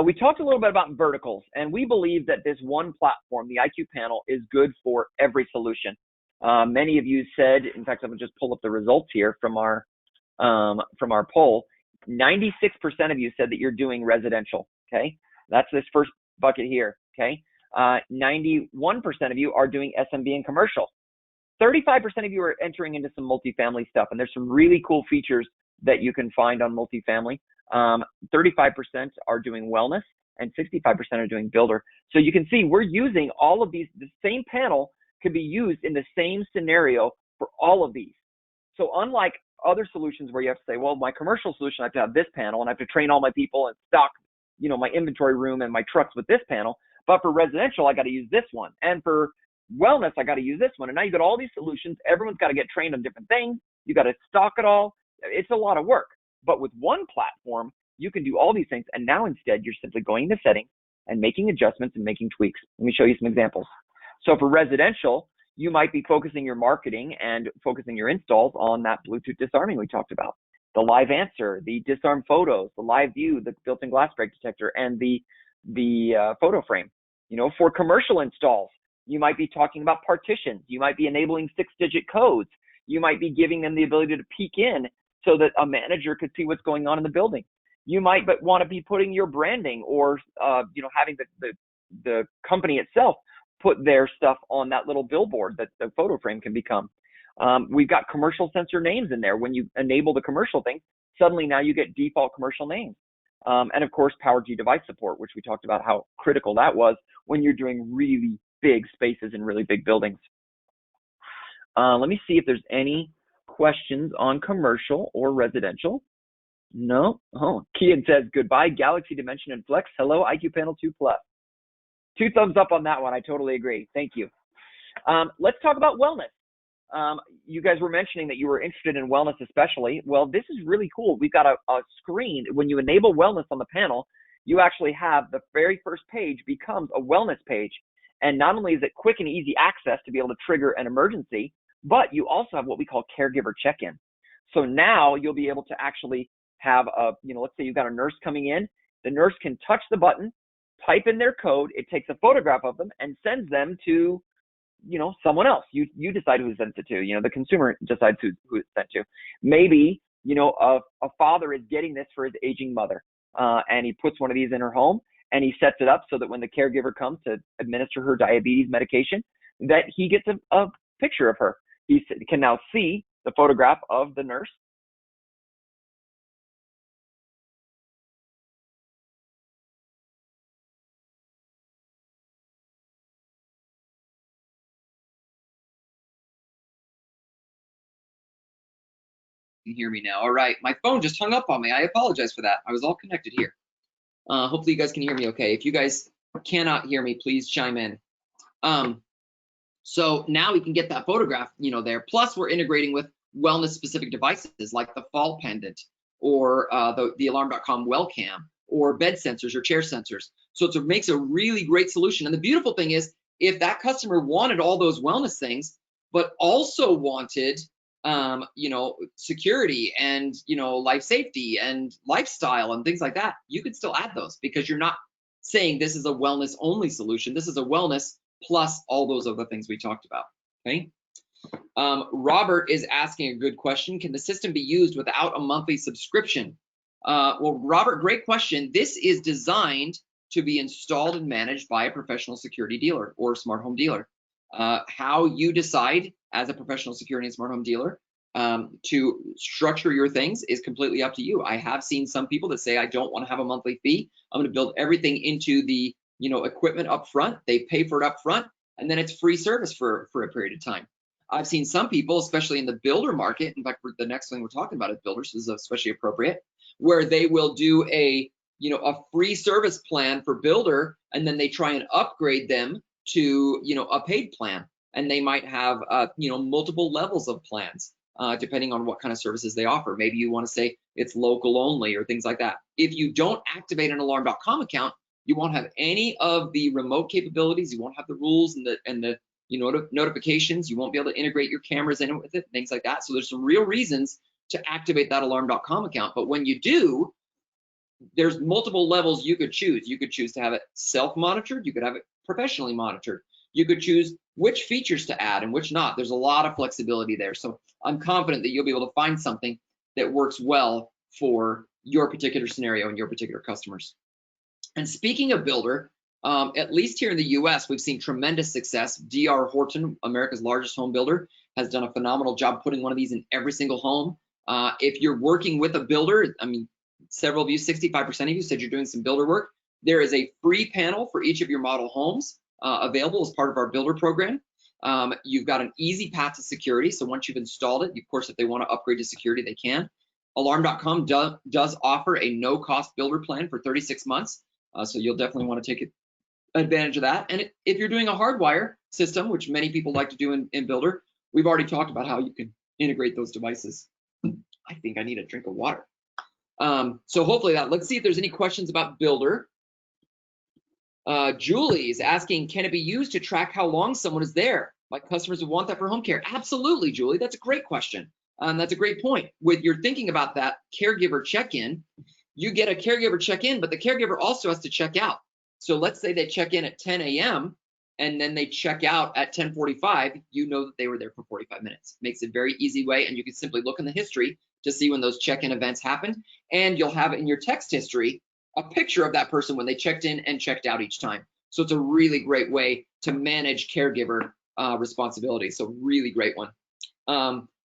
We talked a little bit about verticals, and we believe that this one platform, the IQ panel, is good for every solution. Many of you said, in fact, I'm going to just pull up the results here from our poll. 96% of you said that you're doing residential, okay? That's this first bucket here, okay? 91% of you are doing SMB and commercial. 35% of you are entering into some multifamily stuff, and there's some really cool features that you can find on multifamily. 35% are doing wellness, and 65% are doing builder. So you can see we're using all of these. The same panel can be used in the same scenario for all of these. So unlike other solutions where you have to say, well, my commercial solution, I have to have this panel, and I have to train all my people and stock, my inventory room and my trucks with this panel. But for residential, I got to use this one. And for wellness, I got to use this one. And now you got all these solutions. Everyone's got to get trained on different things. You got to stock it all. It's a lot of work. But with one platform, you can do all these things. And now instead, you're simply going into settings and making adjustments and making tweaks. Let me show you some examples. So for residential, you might be focusing your marketing and focusing your installs on that Bluetooth disarming we talked about, the live answer, the disarm photos, the live view, the built-in glass break detector, and the photo frame. For commercial installs, you might be talking about partitions. You might be enabling 6-digit codes. You might be giving them the ability to peek in so that a manager could see what's going on in the building. You might want to be putting your branding or having the company itself put their stuff on that little billboard that the photo frame can become. We've got commercial sensor names in there. When you enable the commercial thing, suddenly now you get default commercial names. And of course, PowerG device support, which we talked about how critical that was when you're doing really big spaces in really big buildings. Let me see if there's any questions on commercial or residential. No? Oh, Kian says, goodbye, Galaxy Dimension and Flex. Hello, IQ Panel 2 Plus. 2 thumbs up on that one. I totally agree. Thank you. Let's talk about wellness. You guys were mentioning that you were interested in wellness especially. Well, this is really cool. We've got a screen. When you enable wellness on the panel, you actually have the very first page becomes a wellness page. And not only is it quick and easy access to be able to trigger an emergency, but you also have what we call caregiver check-in. So now you'll be able to actually have let's say you've got a nurse coming in. The nurse can touch the button, type in their code. It takes a photograph of them and sends them to, someone else. You decide who sends it to. The consumer decides who it's sent to. Maybe, a father is getting this for his aging mother, and he puts one of these in her home, and he sets it up so that when the caregiver comes to administer her diabetes medication, that he gets a picture of her. He can now see the photograph of the nurse. can hear me now. All right, my phone just hung up on me. I apologize for that. I was all connected here. Hopefully you guys can hear me okay. If you guys cannot hear me, please chime in. So now we can get that photograph, there. Plus we're integrating with wellness specific devices like the fall pendant or the alarm.com well cam or bed sensors or chair sensors. So it makes a really great solution. And the beautiful thing is, if that customer wanted all those wellness things, but also wanted, security and, life safety and lifestyle and things like that, you could still add those, because you're not saying this is a wellness only solution. This is a wellness plus all those other things we talked about, okay? Robert is asking a good question. Can the system be used without a monthly subscription? Well, Robert, great question. This is designed to be installed and managed by a professional security dealer or smart home dealer. How you decide as a professional security and smart home dealer to structure your things is completely up to you. I have seen some people that say, I don't want to have a monthly fee. I'm going to build everything into the equipment up front. They pay for it up front, and then it's free service for a period of time. I've seen some people, especially in the builder market, in fact, the next thing we're talking about is builders, this is especially appropriate, where they will do a free service plan for builder, and then they try and upgrade them to a paid plan, and they might have multiple levels of plans depending on what kind of services they offer. Maybe you want to say it's local only or things like that. If you don't activate an alarm.com account, you won't have any of the remote capabilities. You won't have the rules and the notifications. You won't be able to integrate your cameras in with it, things like that. So there's some real reasons to activate that alarm.com account. But when you do, there's multiple levels you could choose. You could choose to have it self-monitored. You could have it professionally monitored. You could choose which features to add and which not. There's a lot of flexibility there. So I'm confident that you'll be able to find something that works well for your particular scenario and your particular customers. And speaking of builder, at least here in the US, we've seen tremendous success. D.R. Horton, America's largest home builder, has done a phenomenal job putting one of these in every single home. If you're working with a builder, I mean, several of you, 65% of you said you're doing some builder work. There is a free panel for each of your model homes available as part of our builder program. You've got an easy path to security. So once you've installed it, of course, if they want to upgrade to security, they can. Alarm.com does offer a no-cost builder plan for 36 months. So you'll definitely want to take advantage of that. And if you're doing a hardwire system, which many people like to do in builder, we've already talked about how you can integrate those devices. I think I need a drink of water. So hopefully let's see if there's any questions about builder. Julie is asking, can it be used to track how long someone is there? Like customers who want that for home care. Absolutely, Julie, that's a great question. That's a great point. When you're thinking about that caregiver check-in, you get a caregiver check-in, but the caregiver also has to check out. So let's say they check in at 10 a.m. and then they check out at 10:45, you know that they were there for 45 minutes. Makes it a very easy way, and you can simply look in the history to see when those check-in events happened, and you'll have in your text history a picture of that person when they checked in and checked out each time. So it's a really great way to manage caregiver responsibility. So really great one.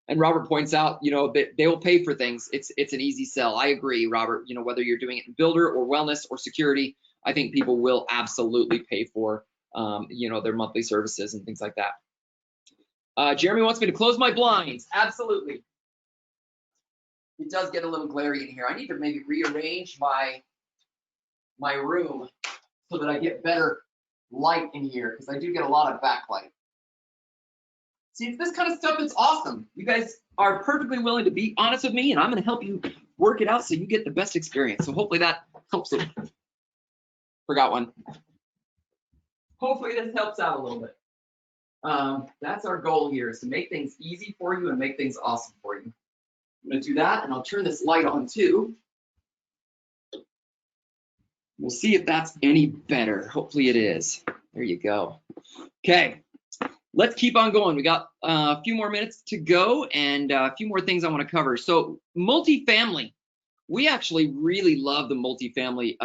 And Robert points out, they will pay for things. It's an easy sell. I agree, Robert. Whether you're doing it in builder or wellness or security, I think people will absolutely pay for, their monthly services and things like that. Jeremy wants me to close my blinds. Absolutely. It does get a little glary in here. I need to maybe rearrange my room so that I get better light in here, because I do get a lot of backlight. See, it's this kind of stuff that's awesome. You guys are perfectly willing to be honest with me, and I'm going to help you work it out so you get the best experience. So hopefully that helps it. Forgot one. Hopefully this helps out a little bit. That's our goal here, is to make things easy for you and make things awesome for you. I'm going to do that, and I'll turn this light on too. We'll see if that's any better. Hopefully it is. There you go. Okay. Let's keep on going. We got a few more minutes to go and a few more things I want to cover. So multifamily, we actually really love the multifamily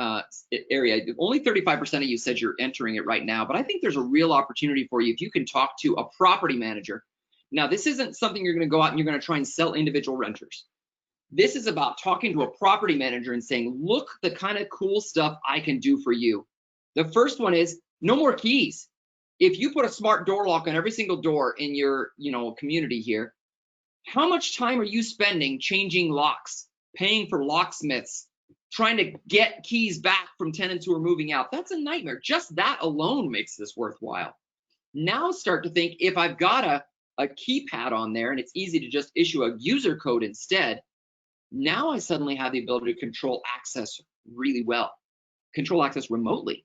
area. Only 35% of you said you're entering it right now, but I think there's a real opportunity for you if you can talk to a property manager. Now, this isn't something you're going to go out and you're going to try and sell individual renters. This is about talking to a property manager and saying, look, the kind of cool stuff I can do for you. The first one is no more keys. If you put a smart door lock on every single door in your, community here, How much time are you spending changing locks, paying for locksmiths, trying to get keys back from tenants who are moving out? That's a nightmare. Just that alone makes this worthwhile. Now start to think, if I've got a keypad on there and it's easy to just issue a user code instead, now I suddenly have the ability to control access really well, control access remotely.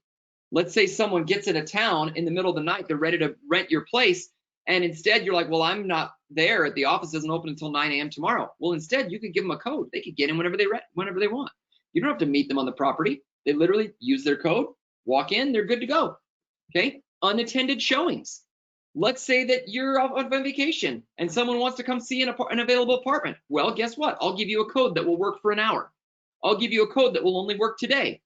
Let's say someone gets into town in the middle of the night, they're ready to rent your place, and instead you're like, well, I'm not there. The office doesn't open until 9 a.m. tomorrow. Well, instead you could give them a code. They could get in whenever they want. You don't have to meet them on the property. They literally use their code, walk in, they're good to go. Okay, unattended showings. Let's say that you're on vacation and someone wants to come see an available apartment. Well, guess what? I'll give you a code that will work for an hour. I'll give you a code that will only work today.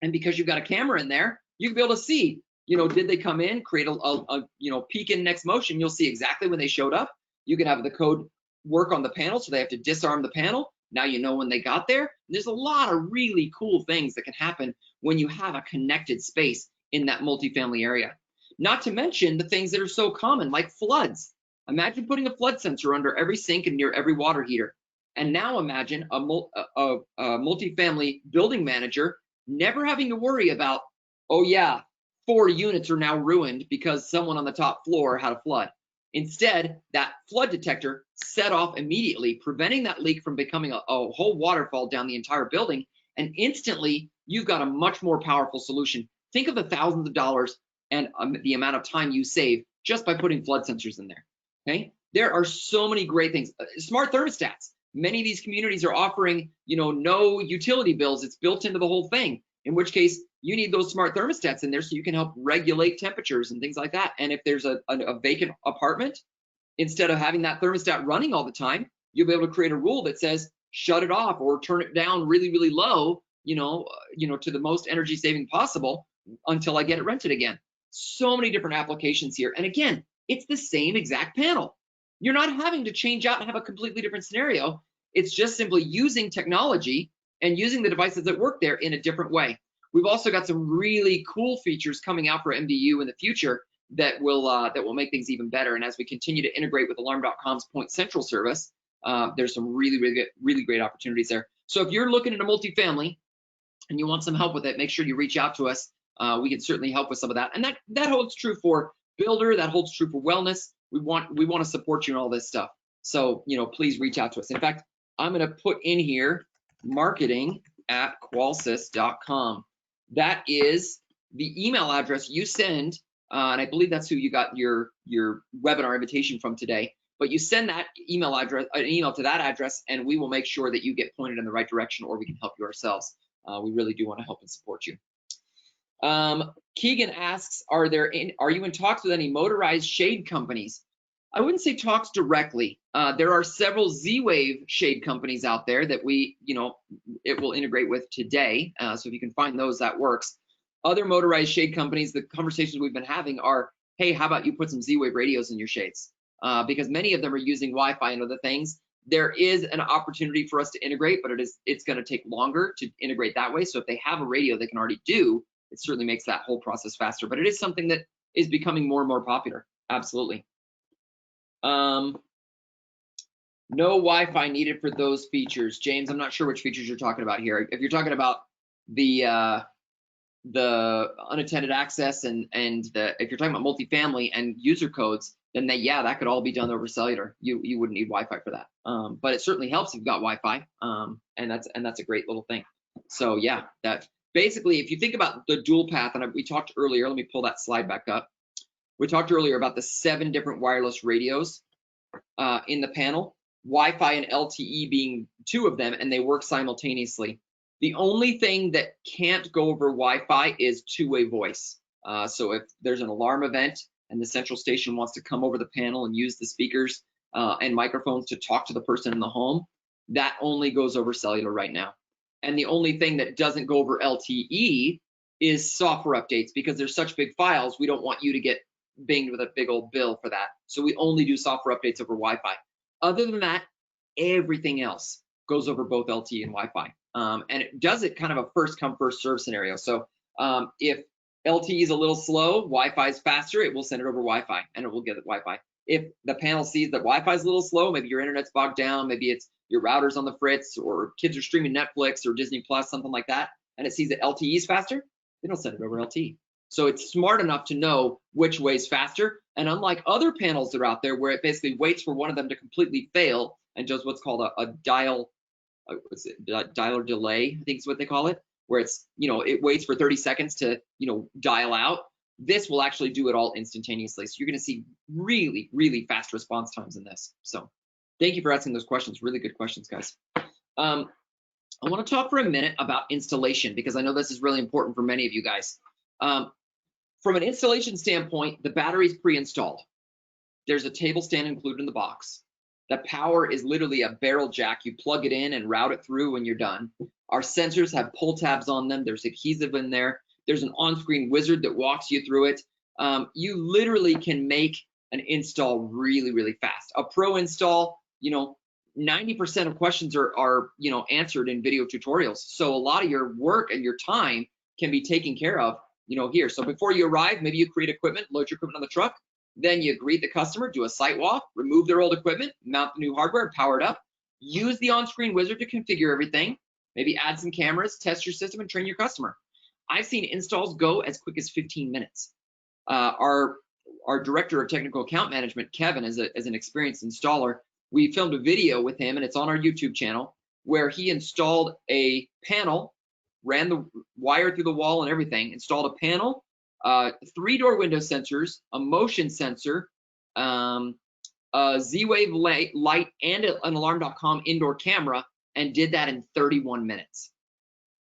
And because you've got a camera in there, you can be able to see, did they come in, create a peek in next motion. You'll see exactly when they showed up. You can have the code work on the panel, so they have to disarm the panel. Now you know when they got there. And there's a lot of really cool things that can happen when you have a connected space in that multifamily area. Not to mention the things that are so common, like floods. Imagine putting a flood sensor under every sink and near every water heater. And now imagine a multifamily building manager never having to worry about, oh yeah, 4 units are now ruined because someone on the top floor had a flood. Instead, that flood detector set off immediately, preventing that leak from becoming a whole waterfall down the entire building. And instantly, you've got a much more powerful solution. Think of the thousands of dollars and the amount of time you save just by putting flood sensors in there. Okay, there are so many great things. Smart thermostats. Many of these communities are offering, no utility bills. It's built into the whole thing. In which case, you need those smart thermostats in there so you can help regulate temperatures and things like that. And if there's a vacant apartment, instead of having that thermostat running all the time, you'll be able to create a rule that says shut it off or turn it down really, really low, to the most energy saving possible until I get it rented again. So many different applications here. And again, it's the same exact panel. You're not having to change out and have a completely different scenario. It's just simply using technology and using the devices that work there in a different way. We've also got some really cool features coming out for MDU in the future that will make things even better. And as we continue to integrate with Alarm.com's Point Central service, there's some really great opportunities there. So if you're looking at a multifamily and you want some help with it, make sure you reach out to us. We can certainly help with some of that. And that holds true for builder, that holds true for wellness. We want to support you in all this stuff. So, please reach out to us. In fact, I'm going to put in here marketing@qolsys.com. That is the email address you send, and I believe that's who you got your webinar invitation from today. But you send that email to that address, and we will make sure that you get pointed in the right direction, or we can help you ourselves. We really do want to help and support you. Keegan asks, are you in talks with any motorized shade companies? I wouldn't say talks directly. There are several Z-Wave shade companies out there that it will integrate with today. So if you can find those, that works. Other motorized shade companies, the conversations we've been having are, hey, how about you put some Z-Wave radios in your shades? Because many of them are using Wi-Fi and other things. There is an opportunity for us to integrate, but it's going to take longer to integrate that way. So if they have a radio they can already do, it certainly makes that whole process faster. But it is something that is becoming more and more popular. Absolutely. No Wi-Fi needed for those features. James, I'm not sure which features you're talking about here. If you're talking about the unattended access and if you're talking about multifamily and user codes, then that could all be done over cellular. You wouldn't need Wi-Fi for that. But it certainly helps if you've got Wi-Fi. And that's a great little thing. So yeah, that basically, if you think about the dual path, and we talked earlier, let me pull that slide back up. We talked earlier about the 7 different wireless radios in the panel, Wi-Fi and LTE being 2 of them, and they work simultaneously. The only thing that can't go over Wi-Fi is two-way voice. So if there's an alarm event and the central station wants to come over the panel and use the speakers and microphones to talk to the person in the home, that only goes over cellular right now. And the only thing that doesn't go over LTE is software updates, because they're such big files, we don't want you to get binged with a big old bill for that. So we only do software updates over Wi-Fi. Other than that, everything else goes over both LTE and Wi-Fi. And it does it kind of a first come, first serve scenario. So if LTE is a little slow, Wi-Fi is faster, it will send it over Wi-Fi and it will get it Wi-Fi. If the panel sees that Wi-Fi is a little slow, maybe your internet's bogged down, maybe it's your router's on the fritz, or kids are streaming Netflix or Disney Plus, something like that, and it sees that LTE is faster, they don't send it over LTE. So it's smart enough to know which way is faster. And unlike other panels that are out there where it basically waits for one of them to completely fail and does what's called a dialer delay, I think is what they call it, where it's, it waits for 30 seconds to, dial out. This will actually do it all instantaneously. So you're going to see really, really fast response times in this. So thank you for asking those questions. Really good questions, guys. I want to talk for a minute about installation, because I know this is really important for many of you guys. From an installation standpoint, the battery is pre-installed. There's a table stand included in the box. The power is literally a barrel jack. You plug it in and route it through when you're done. Our sensors have pull tabs on them. There's adhesive in there. There's an on-screen wizard that walks you through it. You literally can make an install really, really fast. A pro install, 90% of questions are answered in video tutorials. So a lot of your work and your time can be taken care of, here. So before you arrive, maybe you create equipment, load your equipment on the truck, then you greet the customer, do a site walk, remove their old equipment, mount the new hardware, and power it up. Use the on-screen wizard to configure everything, maybe add some cameras, test your system, and train your customer. I've seen installs go as quick as 15 minutes. Our director of technical account management, Kevin, is an experienced installer. We filmed a video with him, and it's on our YouTube channel, where he installed a panel, ran the wire through the wall and everything, installed a panel, 3-door window sensors, a motion sensor, a Z-Wave light, and an alarm.com indoor camera, and did that in 31 minutes.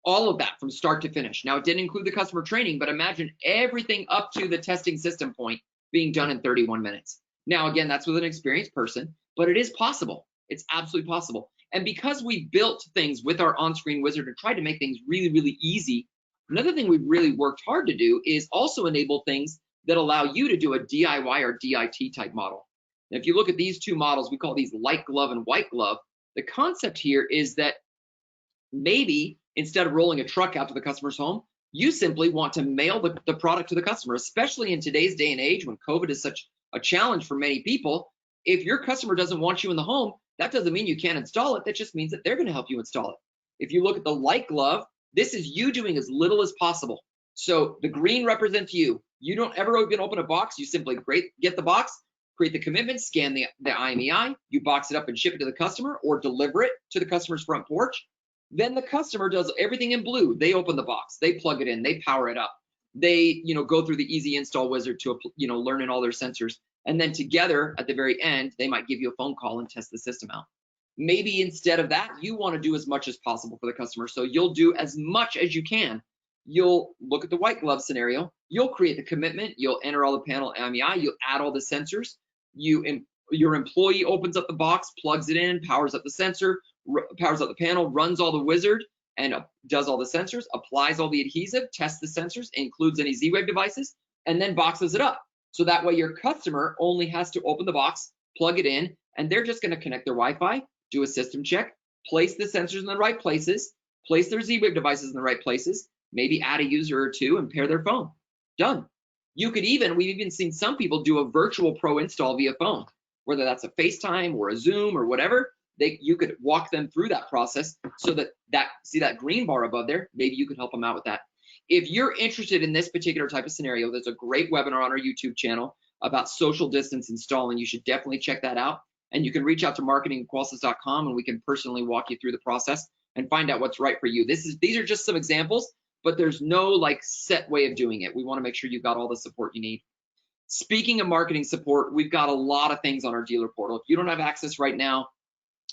All of that from start to finish. Now, it didn't include the customer training, but imagine everything up to the testing system point being done in 31 minutes. Now, again, that's with an experienced person, but it is possible. It's absolutely possible. And because we built things with our on-screen wizard and tried to make things really, really easy, another thing we've really worked hard to do is also enable things that allow you to do a DIY or DIT type model. Now, if you look at these two models, we call these light glove and white glove. The concept here is that maybe instead of rolling a truck out to the customer's home, you simply want to mail the product to the customer, especially in today's day and age when COVID is such a challenge for many people. If your customer doesn't want you in the home, that doesn't mean you can't install it. That just means that they're going to help you install it. If you look at the light glove, this is you doing as little as possible. So the green represents you. You don't ever even open a box. You simply get the box, create the commitment, scan the IMEI, you box it up and ship it to the customer or deliver it to the customer's front porch. Then the customer does everything in blue. They open the box, they plug it in, they power it up. They, go through the easy install wizard to, learn in all their sensors. And then together at the very end, they might give you a phone call and test the system out. Maybe instead of that, you want to do as much as possible for the customer. So you'll do as much as you can. You'll look at the white glove scenario. You'll create the commitment. You'll enter all the panel MEI. You'll add all the sensors. Your employee opens up the box, plugs it in, powers up the sensor, powers up the panel, runs all the wizard, and does all the sensors, applies all the adhesive, tests the sensors, includes any Z-Wave devices, and then boxes it up. So that way your customer only has to open the box, plug it in, and they're just going to connect their Wi-Fi, do a system check, place the sensors in the right places, place their Z-Wave devices in the right places, maybe add a user or two and pair their phone. Done. We've even seen some people do a virtual pro install via phone, whether that's a FaceTime or a Zoom or whatever. You could walk them through that process so see that green bar above there, maybe you could help them out with that. If you're interested in this particular type of scenario, there's a great webinar on our YouTube channel about social distance installing. You should definitely check that out. And you can reach out to marketing@qolsys.com and we can personally walk you through the process and find out what's right for you. These are just some examples, but there's no set way of doing it. We want to make sure you've got all the support you need. Speaking of marketing support, we've got a lot of things on our dealer portal. If you don't have access right now,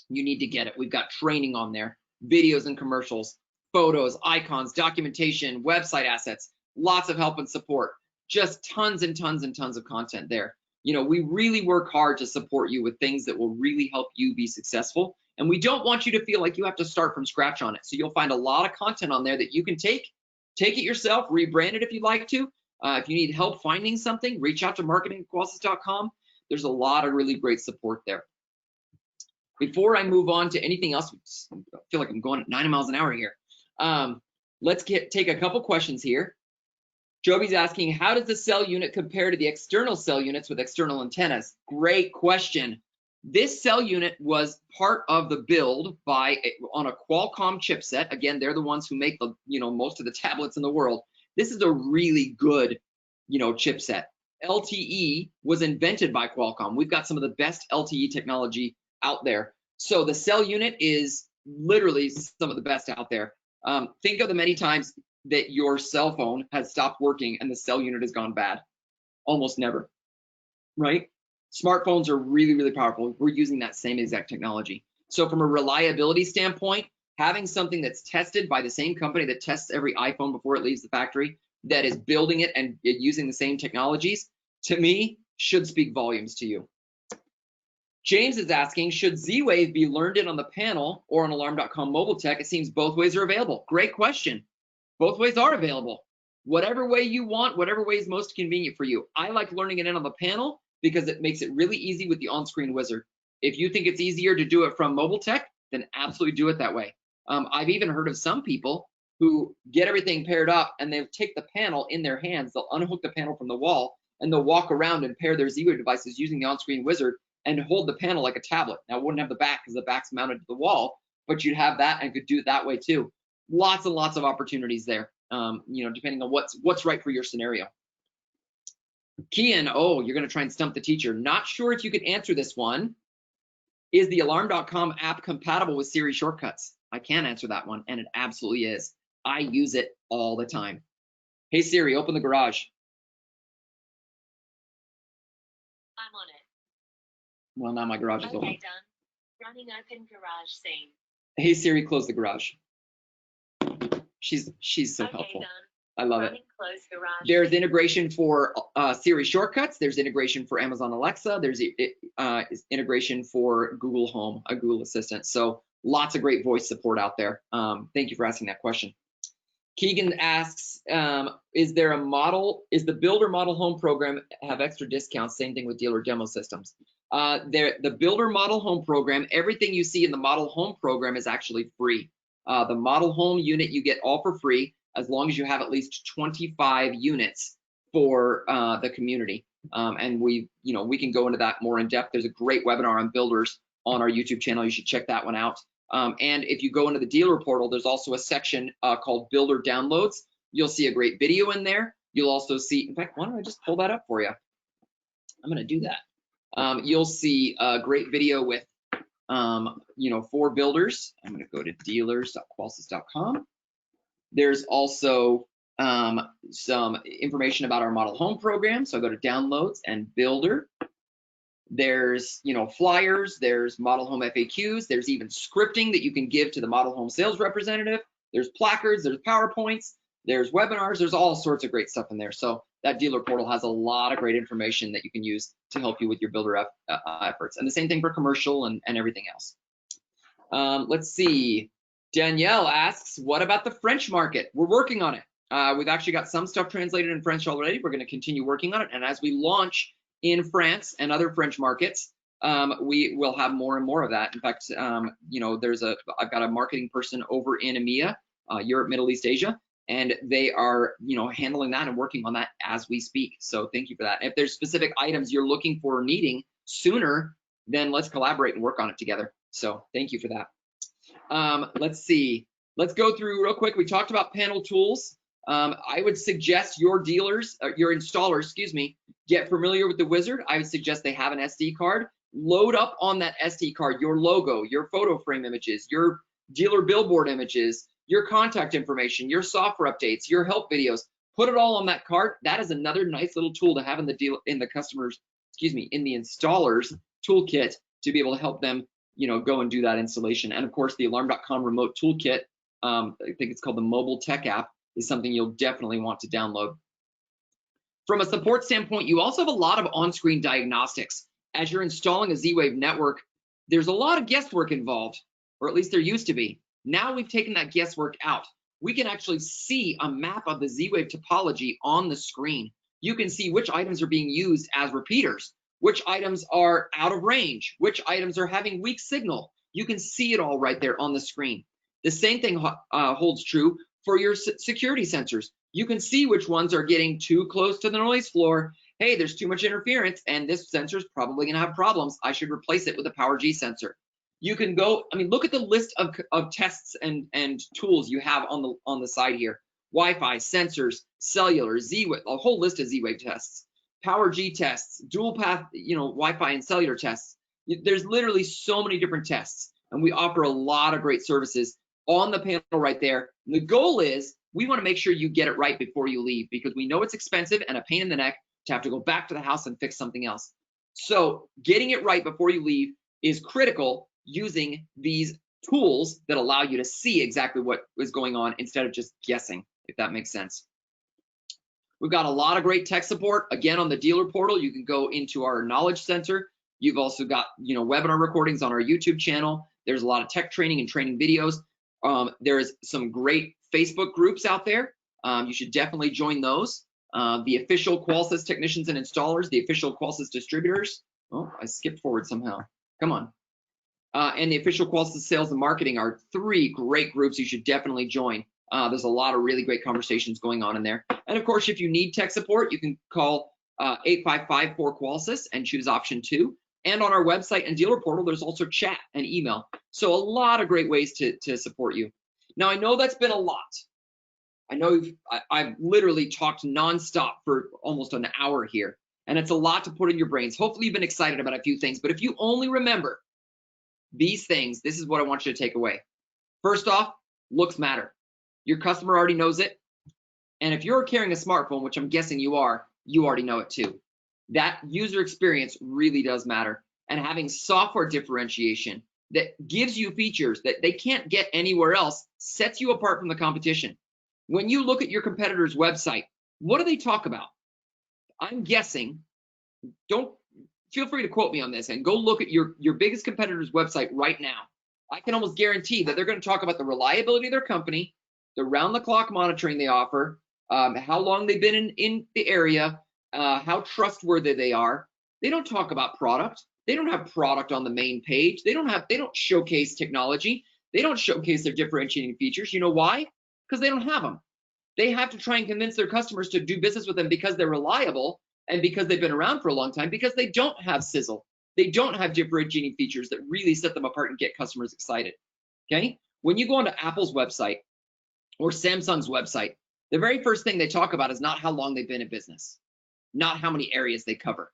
you need to get it. We've got training on there, videos and commercials, photos, icons, documentation, website assets, lots of help and support, just tons and tons and tons of content there. We really work hard to support you with things that will really help you be successful. And we don't want you to feel like you have to start from scratch on it. So you'll find a lot of content on there that you can take it yourself, rebrand it if you'd like to. If you need help finding something, reach out to marketing@qolsys.com. There's a lot of really great support there. Before I move on to anything else, I feel like I'm going at 9 miles an hour here. Let's take a couple questions here. Joby's asking, how does the cell unit compare to the external cell units with external antennas? Great question. This cell unit was part of the build on a Qualcomm chipset. Again, they're the ones who make the, most of the tablets in the world. This is a really good, chipset. LTE was invented by Qualcomm. We've got some of the best LTE technology out there. So the cell unit is literally some of the best out there. Think of the many times that your cell phone has stopped working and the cell unit has gone bad. Almost never, right? Smartphones are really, really powerful. We're using that same exact technology. So from a reliability standpoint, having something that's tested by the same company that tests every iPhone before it leaves the factory, that is building it and using the same technologies, to me, should speak volumes to you. James is asking, should Z-Wave be learned in on the panel or on Alarm.com mobile tech? It seems both ways are available. Great question. Both ways are available. Whatever way you want, whatever way is most convenient for you. I like learning it in on the panel because it makes it really easy with the on-screen wizard. If you think it's easier to do it from mobile tech, then absolutely do it that way. I've even heard of some people who get everything paired up and they'll take the panel in their hands, they'll unhook the panel from the wall, and they'll walk around and pair their Z-Wave devices using the on-screen wizard and hold the panel like a tablet. Now, it wouldn't have the back because the back's mounted to the wall, but you'd have that and could do it that way too. Lots and lots of opportunities there, depending on what's right for your scenario. Kian, oh, you're going to try and stump the teacher. Not sure if you could answer this one. Is the Alarm.com app compatible with Siri shortcuts? I can answer that one, and it absolutely is. I use it all the time. Hey, Siri, open the garage. I'm on it. Well, now my garage is open. Okay, done. Running open garage scene. Hey, Siri, close the garage. She's so helpful. Done. I love Running it. Close garage There's scene. integration for Siri shortcuts. There's integration for Amazon Alexa. There's integration for Google Home, a Google Assistant. So lots of great voice support out there. Thank you for asking that question. Keegan asks, is the Builder Model Home program have extra discounts? Same thing with dealer demo systems. The Builder Model Home program, everything you see in the Model Home program is actually free. The Model Home unit you get all for free as long as you have at least 25 units for the community. And we can go into that more in depth. There's a great webinar on builders on our YouTube channel. You should check that one out. And if you go into the dealer portal, there's also a section called Builder Downloads. You'll see a great video in there. You'll also see, in fact, why don't I just pull that up for you? I'm going to do that. You'll see a great video with, for builders. I'm going to go to dealers.qolsys.com. There's also some information about our model home program. So I go to downloads and builder. There's, flyers, there's model home FAQs, there's even scripting that you can give to the model home sales representative. There's placards, there's PowerPoints, there's webinars, there's all sorts of great stuff in there. So that dealer portal has a lot of great information that you can use to help you with your builder efforts. And the same thing for commercial and everything else. Let's see. Danielle asks, what about the French market? We're working on it. We've actually got some stuff translated in French already. We're going to continue working on it. And as we launch in France and other French markets, we will have more and more of that. In fact, I've got a marketing person over in EMEA, Europe, Middle East, Asia, and they are, handling that and working on that as we speak. So thank you for that. If there's specific items you're looking for or needing sooner, then let's collaborate and work on it together. So thank you for that. Let's see. Let's go through real quick. We talked about panel tools. I would suggest your dealers, your installers, get familiar with the wizard. I would suggest they have an SD card. Load up on that SD card your logo, your photo frame images, your dealer billboard images, your contact information, your software updates, your help videos. Put it all on that card. That is another nice little tool to have in the in the installer's toolkit to be able to help them, go and do that installation. And of course, the Alarm.com remote toolkit, I think it's called the mobile tech app, is something you'll definitely want to download. From a support standpoint, you also have a lot of on-screen diagnostics. As you're installing a Z-Wave network, there's a lot of guesswork involved, or at least there used to be. Now we've taken that guesswork out. We can actually see a map of the Z-Wave topology on the screen. You can see which items are being used as repeaters, which items are out of range, which items are having weak signal. You can see it all right there on the screen. The same thing holds true for your security sensors. You can see which ones are getting too close to the noise floor. Hey, there's too much interference and this sensor is probably going to have problems. I should replace it with a Power G sensor. You can go, I mean, look at the list of tests and tools you have on the side here. Wi-Fi, sensors, cellular, Z-Wave, a whole list of Z-Wave tests, Power G tests, dual path, Wi-Fi and cellular tests. There's literally so many different tests, and we offer a lot of great services on the panel right there. And the goal is we want to make sure you get it right before you leave, because we know it's expensive and a pain in the neck to have to go back to the house and fix something else. So getting it right before you leave is critical, using these tools that allow you to see exactly what is going on instead of just guessing, if that makes sense. We've got a lot of great tech support. Again, on the dealer portal, you can go into our knowledge center. You've also got, webinar recordings on our YouTube channel. There's a lot of tech training and training videos. There's some great Facebook groups out there. You should definitely join those. The official Qolsys technicians and installers, the official Qolsys distributors. Oh, I skipped forward somehow. Come on. And the official Qolsys sales and marketing are 3 great groups you should definitely join. There's a lot of really great conversations going on in there. And of course, if you need tech support, you can call 855-4-QOLSYS and choose option 2. And on our website and dealer portal, there's also chat and email. So a lot of great ways to support you. Now, I know that's been a lot. I know I've literally talked nonstop for almost an hour here, and it's a lot to put in your brains. Hopefully you've been excited about a few things, but if you only remember these things, this is what I want you to take away. First off, looks matter. Your customer already knows it. And if you're carrying a smartphone, which I'm guessing you are, you already know it too. That user experience really does matter. And having software differentiation that gives you features that they can't get anywhere else sets you apart from the competition. When you look at your competitor's website, what do they talk about? I'm guessing, feel free to quote me on this, and go look at your biggest competitor's website right now. I can almost guarantee that they're going to talk about the reliability of their company, the round-the-clock monitoring they offer, how long they've been in the area, how trustworthy they are. They don't talk about product. They don't have product on the main page. They don't showcase technology. They don't showcase their differentiating features. You know why? Because they don't have them. They have to try and convince their customers to do business with them because they're reliable and because they've been around for a long time, because they don't have sizzle. They don't have differentiating features that really set them apart and get customers excited. Okay? When you go onto Apple's website or Samsung's website, the very first thing they talk about is not how long they've been in business, not how many areas they cover.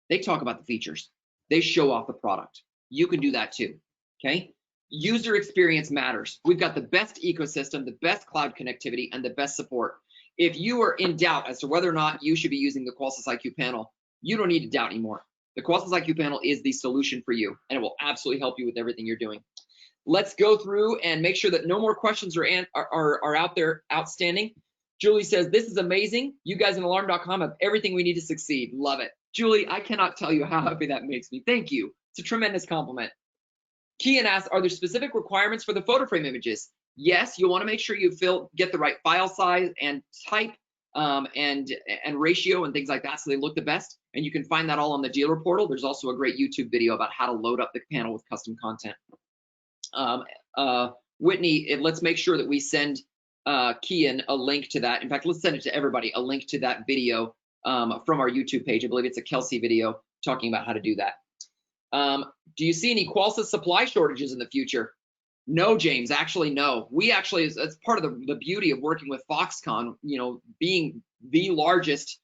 They talk about the features. They show off the product. You can do that too. Okay? User experience matters. We've got the best ecosystem, the best cloud connectivity, and the best support. If you are in doubt as to whether or not you should be using the Qolsys IQ panel, you don't need to doubt anymore. The Qolsys IQ panel is the solution for you, and it will absolutely help you with everything you're doing. Let's go through and make sure that no more questions are out there outstanding. Julie says, this is amazing. You guys in alarm.com have everything we need to succeed. Love it. Julie, I cannot tell you how happy that makes me. Thank you. It's a tremendous compliment. Kian asks, are there specific requirements for the photo frame images? Yes, you'll want to make sure you get the right file size and type and ratio and things like that so they look the best. And you can find that all on the dealer portal. There's also a great YouTube video about how to load up the panel with custom content. Whitney, let's make sure that we send Kian a link to that. In fact, let's send it to everybody, a link to that video from our YouTube page. I believe it's a Kelsey video talking about how to do that. Do you see any Qolsys supply shortages in the future? No, James, actually, no. It's part of the beauty of working with Foxconn, being the largest,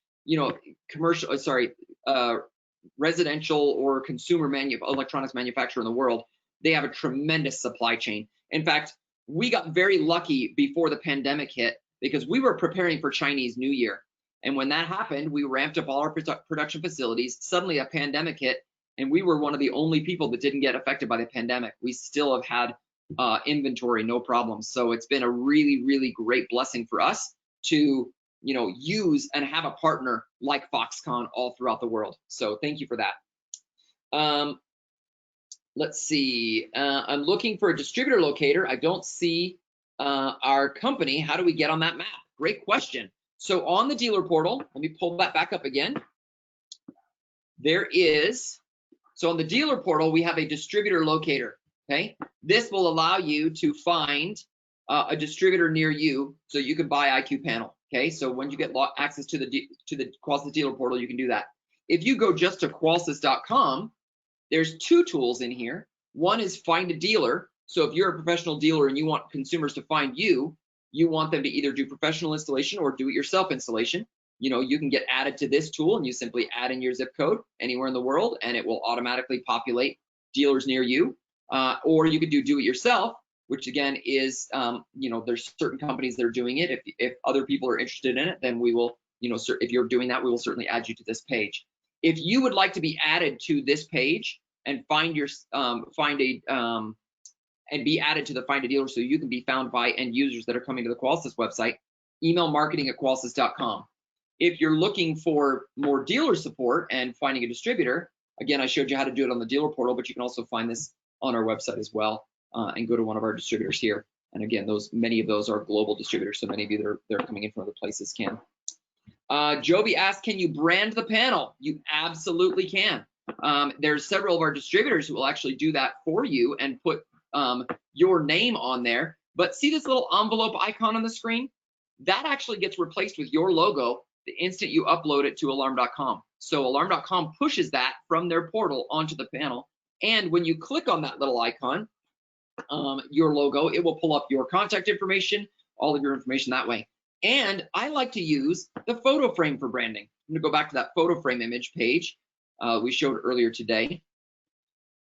residential or consumer electronics manufacturer in the world. They have a tremendous supply chain. In fact, we got very lucky before the pandemic hit because we were preparing for Chinese New Year. And when that happened, we ramped up all our production facilities. Suddenly a pandemic hit, and we were one of the only people that didn't get affected by the pandemic. We still have had inventory, no problem. So it's been a really, really great blessing for us to, use and have a partner like Foxconn all throughout the world. So thank you for that. Let's see. I'm looking for a distributor locator. I don't see our company. How do we get on that map? Great question. So on the dealer portal, let me pull that back up again. So on the dealer portal, we have a distributor locator, okay? This will allow you to find a distributor near you so you can buy IQ panel. Okay, so when you get access to the Qolsys dealer portal, you can do that. If you go just to Qolsys.com, there's two tools in here. One is find a dealer. So if you're a professional dealer and you want consumers to find you, you want them to either do professional installation or do it yourself installation. You know, you can get added to this tool and you simply add in your zip code anywhere in the world and it will automatically populate dealers near you. Or you could do it yourself, which again is, you know, there's certain companies that are doing it. If other people are interested in it, then we will, you know, if you're doing that, we will certainly add you to this page. If you would like to be added to this page and find your and be added to the Find a Dealer so you can be found by end users that are coming to the Qolsys website, email marketing@qolsys.com. If you're looking for more dealer support and finding a distributor, again, I showed you how to do it on the dealer portal, but you can also find this on our website as well, and go to one of our distributors here. And again, many of those are global distributors, so many of you they're coming in from other places can. Joby asked, can you brand the panel? You absolutely can. There's several of our distributors who will actually do that for you and put your name on there. But see this little envelope icon on the screen? That actually gets replaced with your logo the instant you upload it to alarm.com. So alarm.com pushes that from their portal onto the panel. And when you click on that little icon, your logo, it will pull up your contact information, all of your information that way. And I like to use the photo frame for branding. I'm gonna go back to that photo frame image page we showed earlier today.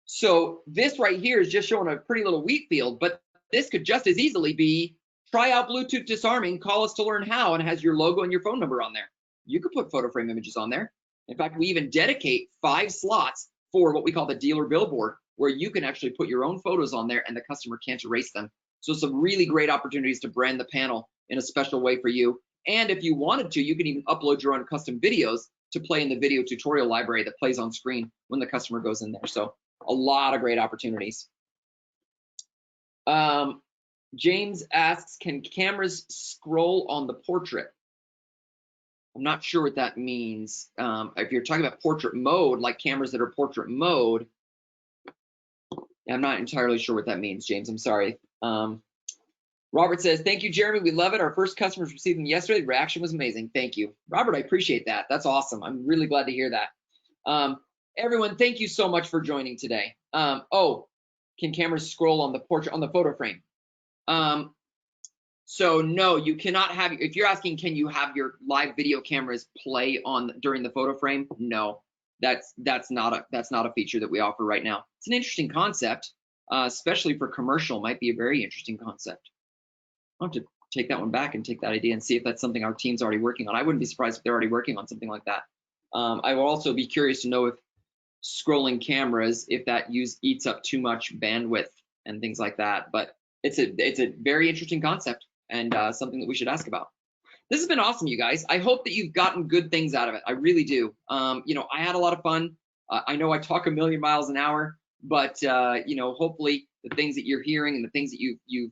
So this right here is just showing a pretty little wheat field, but this could just as easily be try out Bluetooth disarming, call us to learn how, and it has your logo and your phone number on there. You could put photo frame images on there. In fact, we even dedicate 5 slots for what we call the dealer billboard, where you can actually put your own photos on there and the customer can't erase them. So some really great opportunities to brand the panel in a special way for you. And if you wanted to, you can even upload your own custom videos to play in the video tutorial library that plays on screen when the customer goes in there. So a lot of great opportunities. James asks, can cameras scroll on the portrait? I'm not sure what that means. If you're talking about portrait mode, like cameras that are portrait mode, I'm not entirely sure what that means, James. I'm sorry. Robert says, thank you, Jeremy. We love it. Our first customers received them yesterday. The reaction was amazing. Thank you. Robert, I appreciate that. That's awesome. I'm really glad to hear that. Everyone, thank you so much for joining today. Oh, can cameras scroll on the portrait, on the photo frame? So no, you cannot have, if you're asking, can you have your live video cameras play on during the photo frame? No, that's not a feature that we offer right now. It's an interesting concept, especially for commercial, might be a very interesting concept. I'll have to take that one back and take that idea and see if that's something our team's already working on. I wouldn't be surprised if they're already working on something like that. I will also be curious to know if scrolling cameras, if that eats up too much bandwidth and things like that. But it's a very interesting concept and something that we should ask about. This has been awesome, you guys. I hope that you've gotten good things out of it. I really do. You know, I had a lot of fun. I know I talk a million miles an hour, but you know, hopefully the things that you're hearing and the things that you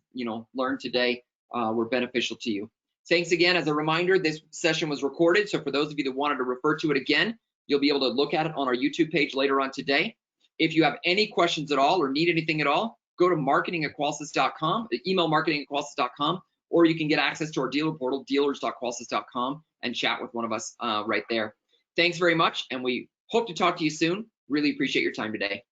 learned today were beneficial to you. Thanks again. As a reminder, this session was recorded, so for those of you that wanted to refer to it again, you'll be able to look at it on our YouTube page later on today. If you have any questions at all or need anything at all, go to marketing@qolsys.com, email marketing@qolsys.com, or you can get access to our dealer portal, dealers.qolsys.com, and chat with one of us right there. Thanks very much, and we hope to talk to you soon. Really appreciate your time today.